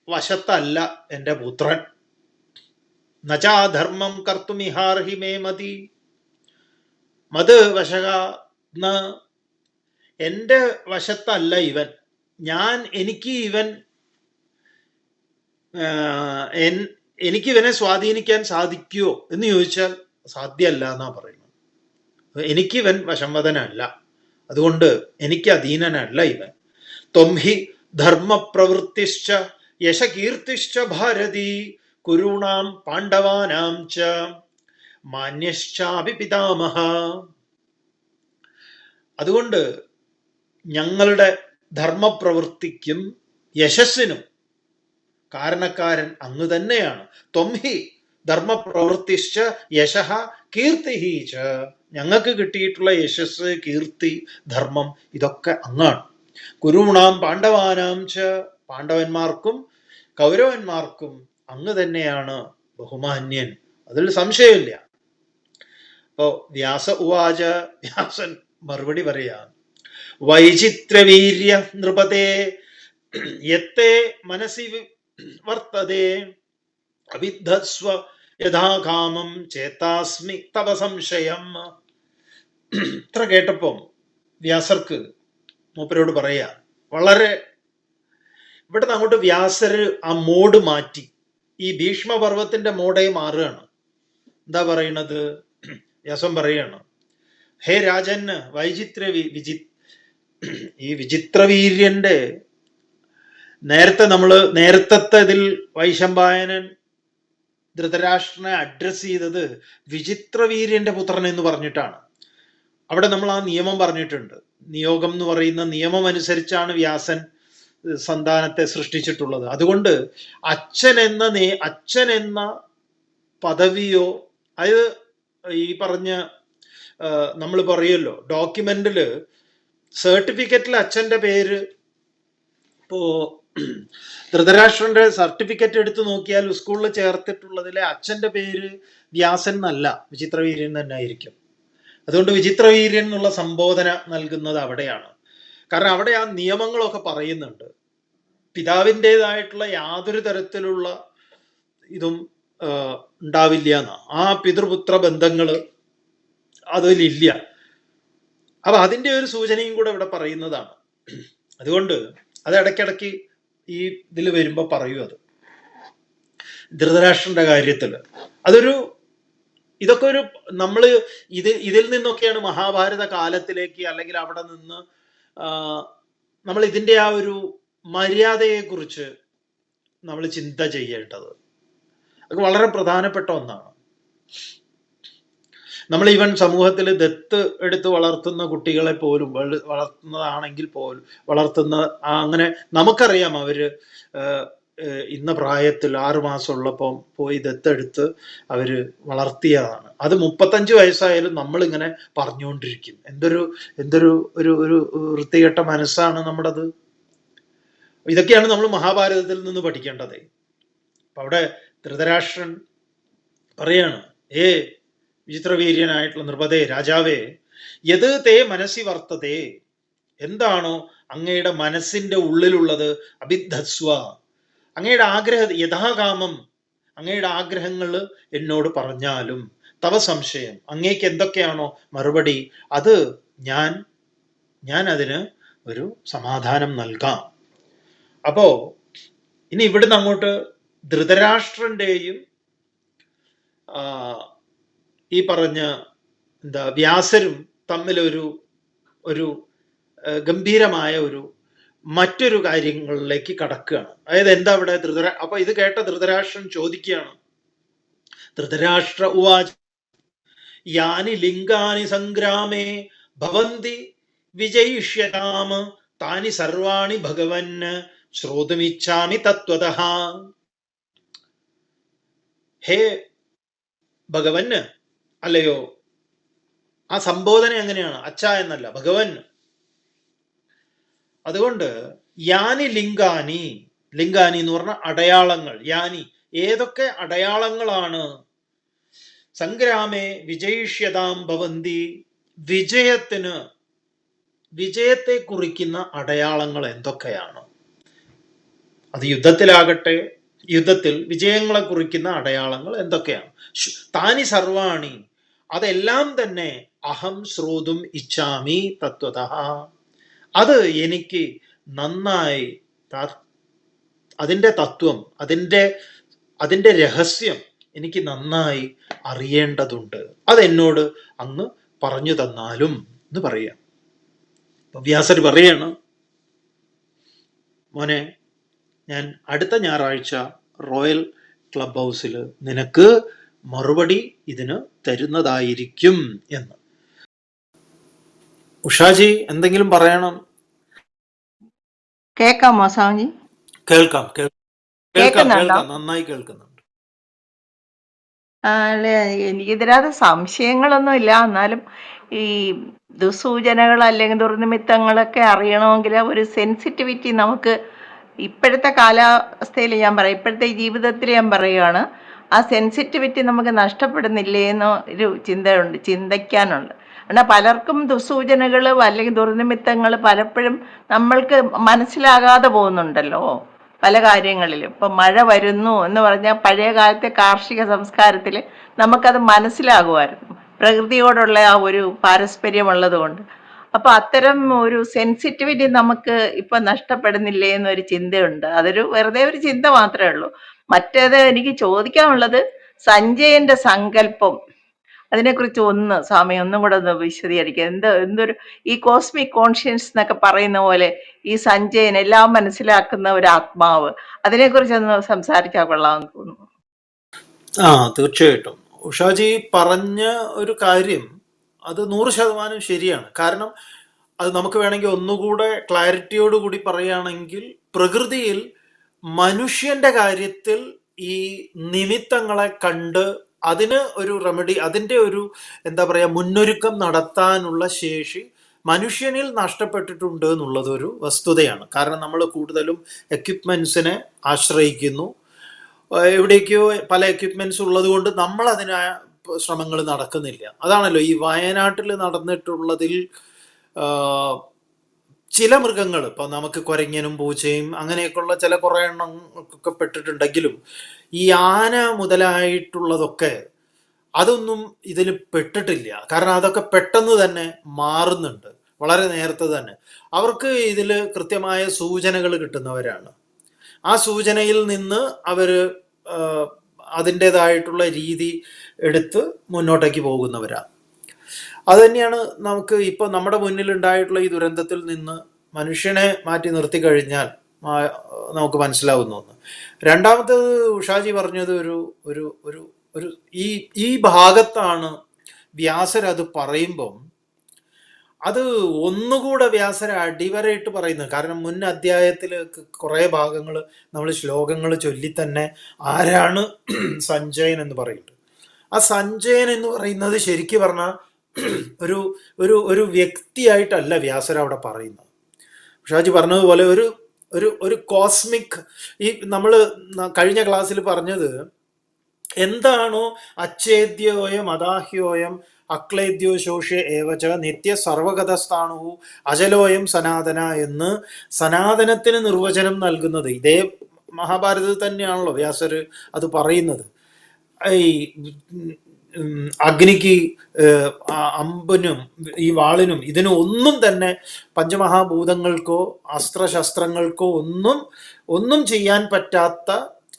വശത്തല്ല എൻ്റെ പുത്രൻ. നചാധർമ്മം കർത്തുമിഹാർഹി മേ മതി. മത് വശക, എൻ്റെ വശത്തല്ല ഇവൻ. എനിക്കിവനെ സ്വാധീനിക്കാൻ സാധിക്കുമോ എന്ന് ചോദിച്ചാൽ സാധ്യമല്ല എന്നാ പറയുന്നത്. എനിക്കിവൻ വശംവദനല്ല, അതുകൊണ്ട് എനിക്ക് അധീനനല്ല ഇവൻ. ത്വം ഹി ധർമ്മപ്രവൃത്തിശ്ച യശകീർത്തിശ്ച ഭാരതി കുരുണാം പാണ്ഡവാനാം ച മാന്യശ്ചാപി പിതാമഹ. അതുകൊണ്ട് ഞങ്ങളുടെ ധർമ്മപ്രവൃത്തിക്കും യശസ്സിനും കാരണക്കാരൻ അങ്ങ് തന്നെയാണ്. ത്വം ഹി ധർമ്മപ്രവൃത്തിശ്ച യശഃ കീർത്തിഹി ച, ഞങ്ങൾക്ക് കിട്ടിയിട്ടുള്ള യശസ്, കീർത്തി, ധർമ്മം ഇതൊക്കെ അങ്ങാണ്. കുരുണാം പാണ്ഡവാനാം ച, പാണ്ഡവന്മാർക്കും കൗരവന്മാർക്കും അങ്ങ് തന്നെയാണ് ബഹുമാന്യൻ, അതിൽ സംശയമില്ല. അപ്പോ വ്യാസ ഉവാച, വ്യാസൻ മറുപടി പറയാ, വൈചിത്രവീര്യ നൃപതേ യത്തേ മനസി വർത്തതേ അവിദ്ധസ്വ യഥാകാമം ചേതാസ്മി തവ സംശയം. ഇത്ര കേട്ടപ്പം വ്യാസർക്ക് മൂപ്പരോട് പറയാ, വളരെ ഇവിടുന്ന് അങ്ങോട്ട് വ്യാസര് ആ മോഡ് മാറ്റി, ഈ ഭീഷ്മപർവത്തിന്റെ മോഡേ മാറുകയാണ്. എന്താ പറയണത്? വ്യാസം പറയാണ്, ഹേ രാജൻ, ഈ വിചിത്രവീര്യന്റെ നേരത്തെ ഇതിൽ വൈശമ്പായനൻ ധൃതരാഷ്ട്രനെ അഡ്രസ് ചെയ്തത് വിചിത്രവീര്യന്റെ പുത്രൻ എന്ന് പറഞ്ഞിട്ടാണ്. അവിടെ നമ്മൾ ആ നിയമം പറഞ്ഞിട്ടുണ്ട്. നിയോഗം എന്ന് പറയുന്ന നിയമം അനുസരിച്ചാണ് വ്യാസൻ സന്താനത്തെ സൃഷ്ടിച്ചിട്ടുള്ളത്. അതുകൊണ്ട് അച്ഛൻ എന്ന പദവിയോ, അത് ഈ പറഞ്ഞ നമ്മൾ പറയുമല്ലോ ഡോക്യുമെന്റില്, സർട്ടിഫിക്കറ്റിൽ അച്ഛന്റെ പേര്, ഇപ്പോ ധൃതരാഷ്ട്രന്റെ സർട്ടിഫിക്കറ്റ് എടുത്തു നോക്കിയാൽ സ്കൂളിൽ ചേർത്തിട്ടുള്ളതിലെ അച്ഛന്റെ പേര് വ്യാസൻ എന്നല്ല, വിചിത്രവീര്യൻ തന്നെ ആയിരിക്കും. അതുകൊണ്ട് വിചിത്രവീര്യൻ എന്നുള്ള സംബോധന നൽകുന്നത് അവിടെയാണ്. കാരണം അവിടെ ആ നിയമങ്ങളൊക്കെ പറയുന്നുണ്ട്. പിതാവിൻ്റെതായിട്ടുള്ള യാതൊരു തരത്തിലുള്ള ഇതും ഉണ്ടാവില്ല എന്നാ, ആ പിതൃപുത്ര ബന്ധങ്ങള് അതിലില്ല. അപ്പൊ അതിന്റെ ഒരു സൂചനയും കൂടെ ഇവിടെ പറയുന്നതാണ്. അതുകൊണ്ട് അത് ഇടയ്ക്കിടയ്ക്ക് ഈ ഇതിൽ വരുമ്പോ പറയൂ. അത് ധൃതരാഷ്ട്രന്റെ കാര്യത്തില് ഇതൊക്കെ ഒരു ഇതിൽ നിന്നൊക്കെയാണ് മഹാഭാരത കാലത്തിലേക്ക്, അല്ലെങ്കിൽ അവിടെ നിന്ന് നമ്മൾ ഇതിന്റെ ആ ഒരു മര്യാദയെ കുറിച്ച് നമ്മൾ ചിന്ത ചെയ്യേണ്ടത്. അത് വളരെ പ്രധാനപ്പെട്ട ഒന്നാണ്. നമ്മൾ ഈവൻ സമൂഹത്തിൽ ദത്ത് എടുത്ത് വളർത്തുന്ന കുട്ടികളെ പോലും, വളർത്തുന്നതാണെങ്കിൽ പോലും, അങ്ങനെ നമുക്കറിയാം അവര് ഇന്ന പ്രായത്തിൽ 6 മാസം ഉള്ളപ്പം പോയി ദത്തെടുത്ത് അവര് വളർത്തിയതാണ്. അത് 35 വയസ്സായാലും നമ്മളിങ്ങനെ പറഞ്ഞുകൊണ്ടിരിക്കും. എന്തൊരു ഒരു വൃത്തികെട്ട മനസ്സാണ് നമ്മുടേത്. ഇതൊക്കെയാണ് നമ്മൾ മഹാഭാരതത്തിൽ നിന്ന് പഠിക്കേണ്ടത്. അപ്പൊ അവിടെ ധൃതരാഷ്ട്രൻ പറയാണ്, വിചിത്രവീര്യനായിട്ടുള്ള നൃപതേ, രാജാവേ, യത് തേ മനസ്സി വർത്തതേ, എന്താണോ അങ്ങയുടെ മനസ്സിന്റെ ഉള്ളിലുള്ളത് അഭിധസ്വ, അങ്ങയുടെ യഥാകാമം അങ്ങയുടെ ആഗ്രഹങ്ങൾ എന്നോട് പറഞ്ഞാലും, തവ സംശയം, അങ്ങേക്ക് എന്തൊക്കെയാണോ മറുപടി, അത് ഞാൻ അതിന് ഒരു സമാധാനം നൽകാം. അപ്പോ ഇനി ഇവിടുന്ന് അങ്ങോട്ട് ധൃതരാഷ്ട്രന്റെയും ഈ പറഞ്ഞ വ്യാസരും തമ്മിൽ ഒരു ഗംഭീരമായ മറ്റൊരു കാര്യങ്ങളിലേക്ക് കടക്കുകയാണ്. അതായത് എന്താ ഇവിടെ അപ്പൊ ഇത് കേട്ട ധൃതരാഷ്ട്രൻ ചോദിക്കുകയാണ്. ധൃതരാഷ്ട്ര ഉവാച യാനി ലിംഗാനി സംഗ്രാമേ ഭവന്തി വിജയിഷ്യതാം താനി സർവാണി ഭഗവൻ ശ്രോതുമിച്ഛാമി തത്വതഃ. ഹേ ഭഗവന്, അല്ലയോ, ആ സംബോധന എങ്ങനെയാണ്? അച്ഛ എന്നല്ല, ഭഗവൻ. അതുകൊണ്ട് യാനി ലിംഗാനി, ലിംഗാനി എന്ന് പറഞ്ഞ അടയാളങ്ങൾ, യാനി ഏതൊക്കെ അടയാളങ്ങളാണ്, സംഗ്രാമേ വിജയിഷ്യതാം ഭവന്തി, വിജയത്തെ കുറിക്കുന്ന അടയാളങ്ങൾ എന്തൊക്കെയാണ്? അത് യുദ്ധത്തിലാകട്ടെ, യുദ്ധത്തിൽ വിജയങ്ങളെ കുറിക്കുന്ന അടയാളങ്ങൾ എന്തൊക്കെയാണ്? താനി സർവാണി, അതെല്ലാം തന്നെ അഹം ശ്രോതും ഇച്ഛാമി തത്വതഃ, അത് എനിക്ക് നന്നായി അതിൻ്റെ തത്വം, അതിൻ്റെ രഹസ്യം എനിക്ക് നന്നായി അറിയേണ്ടതുണ്ട്. അതെന്നോട് അങ്ങ് പറഞ്ഞു തന്നാലും എന്ന് പറയാം. വ്യാസർ പറയാണ്, മോനെ, ഞാൻ അടുത്ത ഞായറാഴ്ച റോയൽ ക്ലബ് ഹൗസിൽ നിനക്ക് മറുപടി ഇതിന് തരുന്നതായിരിക്കും എന്ന്. ഉഷാജി എന്തെങ്കിലും പറയണം? കേൾക്കാമോ സ്വാമിജി? കേൾക്കാം, നന്നായി കേൾക്കുന്നുണ്ട്. എനിക്കിതിനകത്ത് സംശയങ്ങളൊന്നുമില്ല. എന്നാലും ഈ ദുസൂചനകൾ അല്ലെങ്കിൽ ദുർനിമിത്തങ്ങളൊക്കെ അറിയണമെങ്കിൽ ഒരു സെൻസിറ്റിവിറ്റി നമുക്ക് ഇപ്പോഴത്തെ കാലാവസ്ഥയിൽ ഞാൻ പറയാം, ഇപ്പോഴത്തെ ഈ ജീവിതത്തിൽ ഞാൻ പറയുകയാണ്, ആ സെൻസിറ്റിവിറ്റി നമുക്ക് നഷ്ടപ്പെടുന്നില്ലേ എന്ന് ഒരു ചിന്തിക്കാനുണ്ട്. എന്നാൽ പലർക്കും ദുസൂചനകൾ അല്ലെങ്കിൽ ദുർനിമിത്തങ്ങൾ പലപ്പോഴും നമ്മൾക്ക് മനസ്സിലാകാതെ പോകുന്നുണ്ടല്ലോ പല കാര്യങ്ങളിലും. ഇപ്പം മഴ വരുന്നു എന്ന് പറഞ്ഞാൽ പഴയ കാലത്തെ കാർഷിക സംസ്കാരത്തിൽ നമുക്കത് മനസ്സിലാകുമായിരുന്നു, പ്രകൃതിയോടുള്ള ആ ഒരു പാരസ്പര്യമുള്ളത് കൊണ്ട്. അപ്പൊ അത്തരം ഒരു സെൻസിറ്റിവിറ്റി നമുക്ക് ഇപ്പൊ നഷ്ടപ്പെടുന്നില്ലേ എന്നൊരു ചിന്തയുണ്ട്. അതൊരു വെറുതെ ഒരു ചിന്ത മാത്രമേ ഉള്ളൂ. മറ്റേത് എനിക്ക് ചോദിക്കാനുള്ളത് സഞ്ജയന്റെ സങ്കല്പം, അതിനെക്കുറിച്ച് സ്വാമി ഒന്നും കൂടെ ഒന്ന് വിശദീകരിക്കുക. എന്തൊരു ഈ കോസ്മിക് കോൺഷ്യൻസ് എന്നൊക്കെ പറയുന്ന പോലെ ഈ സഞ്ജയൻ എല്ലാം മനസ്സിലാക്കുന്ന ഒരു ആത്മാവ്, അതിനെക്കുറിച്ചൊന്ന് സംസാരിച്ചാൽ കൊള്ളാമെന്ന് തോന്നുന്നു. തീർച്ചയായിട്ടും ഉഷാജി പറഞ്ഞ ഒരു കാര്യം അത് 100% ശരിയാണ്. കാരണം അത് നമുക്ക് വേണമെങ്കിൽ ഒന്നുകൂടെ ക്ലാരിറ്റിയോടുകൂടി പറയുകയാണെങ്കിൽ, പ്രകൃതിയിൽ മനുഷ്യന്റെ കാര്യത്തിൽ ഈ നിമിത്തങ്ങളെ കണ്ട് അതിന് ഒരു റെമഡി, അതിൻ്റെ ഒരു മുന്നൊരുക്കം നടത്താനുള്ള ശേഷി മനുഷ്യനിൽ നഷ്ടപ്പെട്ടിട്ടുണ്ട് എന്നുള്ളത് ഒരു വസ്തുതയാണ്. കാരണം നമ്മൾ കൂടുതലും എക്യുപ്മെന്റ്സിനെ ആശ്രയിക്കുന്നു. എവിടേക്കോ പല എക്യുപ്മെന്റ്സ് ഉള്ളത് കൊണ്ട് നമ്മൾ അതിന് ശ്രമങ്ങൾ നടക്കുന്നില്ല. അതാണല്ലോ ഈ വയനാട്ടിൽ നടന്നിട്ടുള്ളതിൽ ചില മൃഗങ്ങൾ, ഇപ്പം നമുക്ക് കുരങ്ങനും പൂച്ചയും അങ്ങനെയൊക്കെയുള്ള കുറേ എണ്ണം ഒക്കെ പെട്ടിട്ടുണ്ടെങ്കിലും ഈ ആന മുതലായിട്ടുള്ളതൊക്കെ അതൊന്നും ഇതിൽ പെട്ടിട്ടില്ല. കാരണം അതൊക്കെ പെട്ടെന്ന് തന്നെ മാറുന്നുണ്ട്, വളരെ നേരത്തെ തന്നെ. അവർക്ക് ഇതിൽ കൃത്യമായ സൂചനകൾ കിട്ടുന്നവരാണ്. ആ സൂചനയിൽ നിന്ന് അവർ അതിൻ്റെതായിട്ടുള്ള രീതി എടുത്ത് മുന്നോട്ടേക്ക് പോകുന്നവരാണ്. അതുതന്നെയാണ് നമുക്ക് ഇപ്പോൾ നമ്മുടെ മുന്നിലുണ്ടായിട്ടുള്ള ഈ ദുരന്തത്തിൽ നിന്ന് മനുഷ്യനെ മാറ്റി നിർത്തി കഴിഞ്ഞാൽ നമുക്ക് മനസ്സിലാവുന്ന ഒന്ന്. രണ്ടാമത്തേത് ഉഷാജി പറഞ്ഞത് ഒരു ഈ ഭാഗത്താണ് വ്യാസർ അത് പറയുമ്പം അത് ഒന്നുകൂടെ വ്യാസര അടിവരയിട്ട് പറയുന്നത്. കാരണം മുൻ അധ്യായത്തിൽ കുറേ ഭാഗങ്ങൾ നമ്മൾ ശ്ലോകങ്ങൾ ചൊല്ലി തന്നെ ആരാണ് സഞ്ജയൻ എന്ന് പറയുന്നത്. ആ സഞ്ജയൻ എന്ന് പറയുന്നത് ശരിക്കും പറഞ്ഞാൽ ഒരു ഒരു ഒരു വ്യക്തിയായിട്ടല്ല വ്യാസര അവിടെ പറയുന്നത്. ഷാജി പറഞ്ഞതുപോലെ ഒരു കോസ്മിക്, ഈ നമ്മൾ കഴിഞ്ഞ ക്ലാസ്സിൽ പറഞ്ഞത് എന്താണോ അച്ഛേദ്യോയം അദാഹ്യോയം അക്ലേദ്യോ ശോഷ്യ ഏവച നിത്യ സർവഗതസ്ഥാണു അജലോയം സനാതന എന്ന് സനാതനത്തിന് നിർവചനം നൽകുന്നത് ഇതേ മഹാഭാരതത്തിൽ തന്നെയാണല്ലോ വ്യാസര് അത് പറയുന്നത്. ഈ അഗ്നിക്ക് അമ്പിനും ഈ വാളിനും ഇതിനും ഒന്നും തന്നെ പഞ്ചമഹാഭൂതങ്ങൾക്കോ അസ്ത്രശസ്ത്രങ്ങൾക്കോ ഒന്നും ചെയ്യാൻ പറ്റാത്ത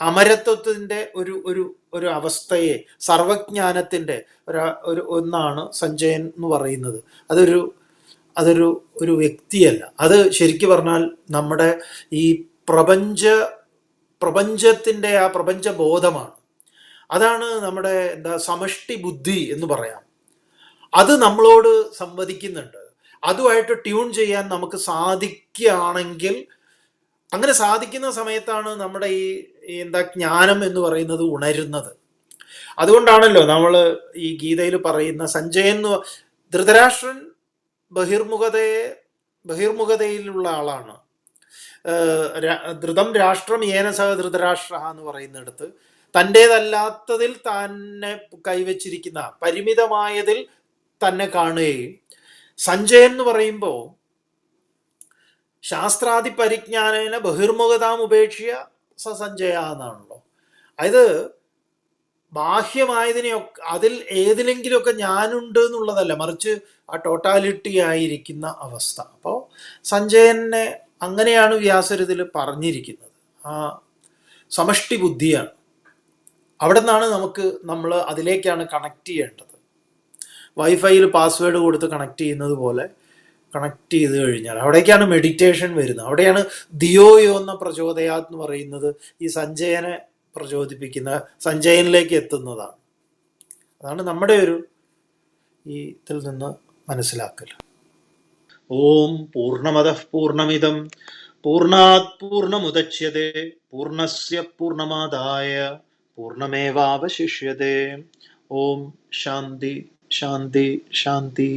അമരത്വത്തിൻ്റെ ഒരു അവസ്ഥയെ, സർവജ്ഞാനത്തിൻ്റെ ഒന്നാണ് സഞ്ജയൻ എന്ന് പറയുന്നത്. അതൊരു വ്യക്തിയല്ല, അത് ശരിക്കു പറഞ്ഞാൽ നമ്മുടെ ഈ പ്രപഞ്ചത്തിൻ്റെ ആ പ്രപഞ്ചബോധമാണ്. അതാണ് നമ്മുടെ സമഷ്ടി ബുദ്ധി എന്ന് പറയാം. അത് നമ്മളോട് സംവദിക്കുന്നുണ്ട്. അതുമായിട്ട് ട്യൂൺ ചെയ്യാൻ നമുക്ക് സാധിക്കുകയാണെങ്കിൽ, അങ്ങനെ സാധിക്കുന്ന സമയത്താണ് നമ്മുടെ ഈ ജ്ഞാനം എന്ന് പറയുന്നത് ഉണരുന്നത്. അതുകൊണ്ടാണല്ലോ നമ്മൾ ഈ ഗീതയിൽ പറയുന്ന സഞ്ജയൻ ധൃതരാഷ്ട്രൻ ബഹിർമുഖതയിലുള്ള ആളാണ്. ധൃതം രാഷ്ട്രം ഏന സഹ ധൃതരാഷ്ട്ര എന്ന് പറയുന്നിടത്ത് തൻ്റേതല്ലാത്തതിൽ തന്നെ കൈവച്ചിരിക്കുന്ന പരിമിതമായതിൽ തന്നെ കാണുകയും, സഞ്ജയൻ എന്ന് പറയുമ്പോൾ ശാസ്ത്രാദി പരിജ്ഞാനേന ബഹിർമുഖതാം ഉപേക്ഷ്യ സഞ്ജയ എന്നാണല്ലോ. അതായത് ബാഹ്യമായതിനെയൊക്കെ അതിൽ ഏതിലെങ്കിലുമൊക്കെ ഞാനുണ്ട് എന്നുള്ളതല്ല, മറിച്ച് ആ ടോട്ടാലിറ്റി ആയിരിക്കുന്ന അവസ്ഥ. അപ്പോൾ സഞ്ജയനെ അങ്ങനെയാണ് വ്യാസരിതിൽ പറഞ്ഞിരിക്കുന്നത്. ആ സമഷ്ടി ബുദ്ധിയാണ്. അവിടെ നിന്നാണ് നമ്മൾ അതിലേക്കാണ് കണക്ട് ചെയ്യേണ്ടത്. വൈഫൈയിൽ പാസ്വേഡ് കൊടുത്ത് കണക്ട് ചെയ്യുന്നത് പോലെ കണക്ട് ചെയ്ത് കഴിഞ്ഞാൽ അവിടേക്കാണ് മെഡിറ്റേഷൻ വരുന്നത്. അവിടെയാണ് ദിയോയോ എന്ന പ്രചോദയാത് എന്ന് പറയുന്നത് ഈ സഞ്ജയനെ പ്രചോദിപ്പിക്കുന്ന, സഞ്ജയനിലേക്ക് എത്തുന്നതാണ്. അതാണ് നമ്മുടെ ഇതിൽ നിന്ന് മനസ്സിലാക്കൽ. ഓം പൂർണ്ണമദഃ പൂർണ്ണമിദം പൂർണ്ണാത് പൂർണ്ണമുദച്യതേ പൂർണ്ണസ്യ പൂർണ്ണമാദായ പൂർണ്ണമേവാവശിഷ്യതേ. ഓം ശാന്തി ശാന്തി ശാന്തി.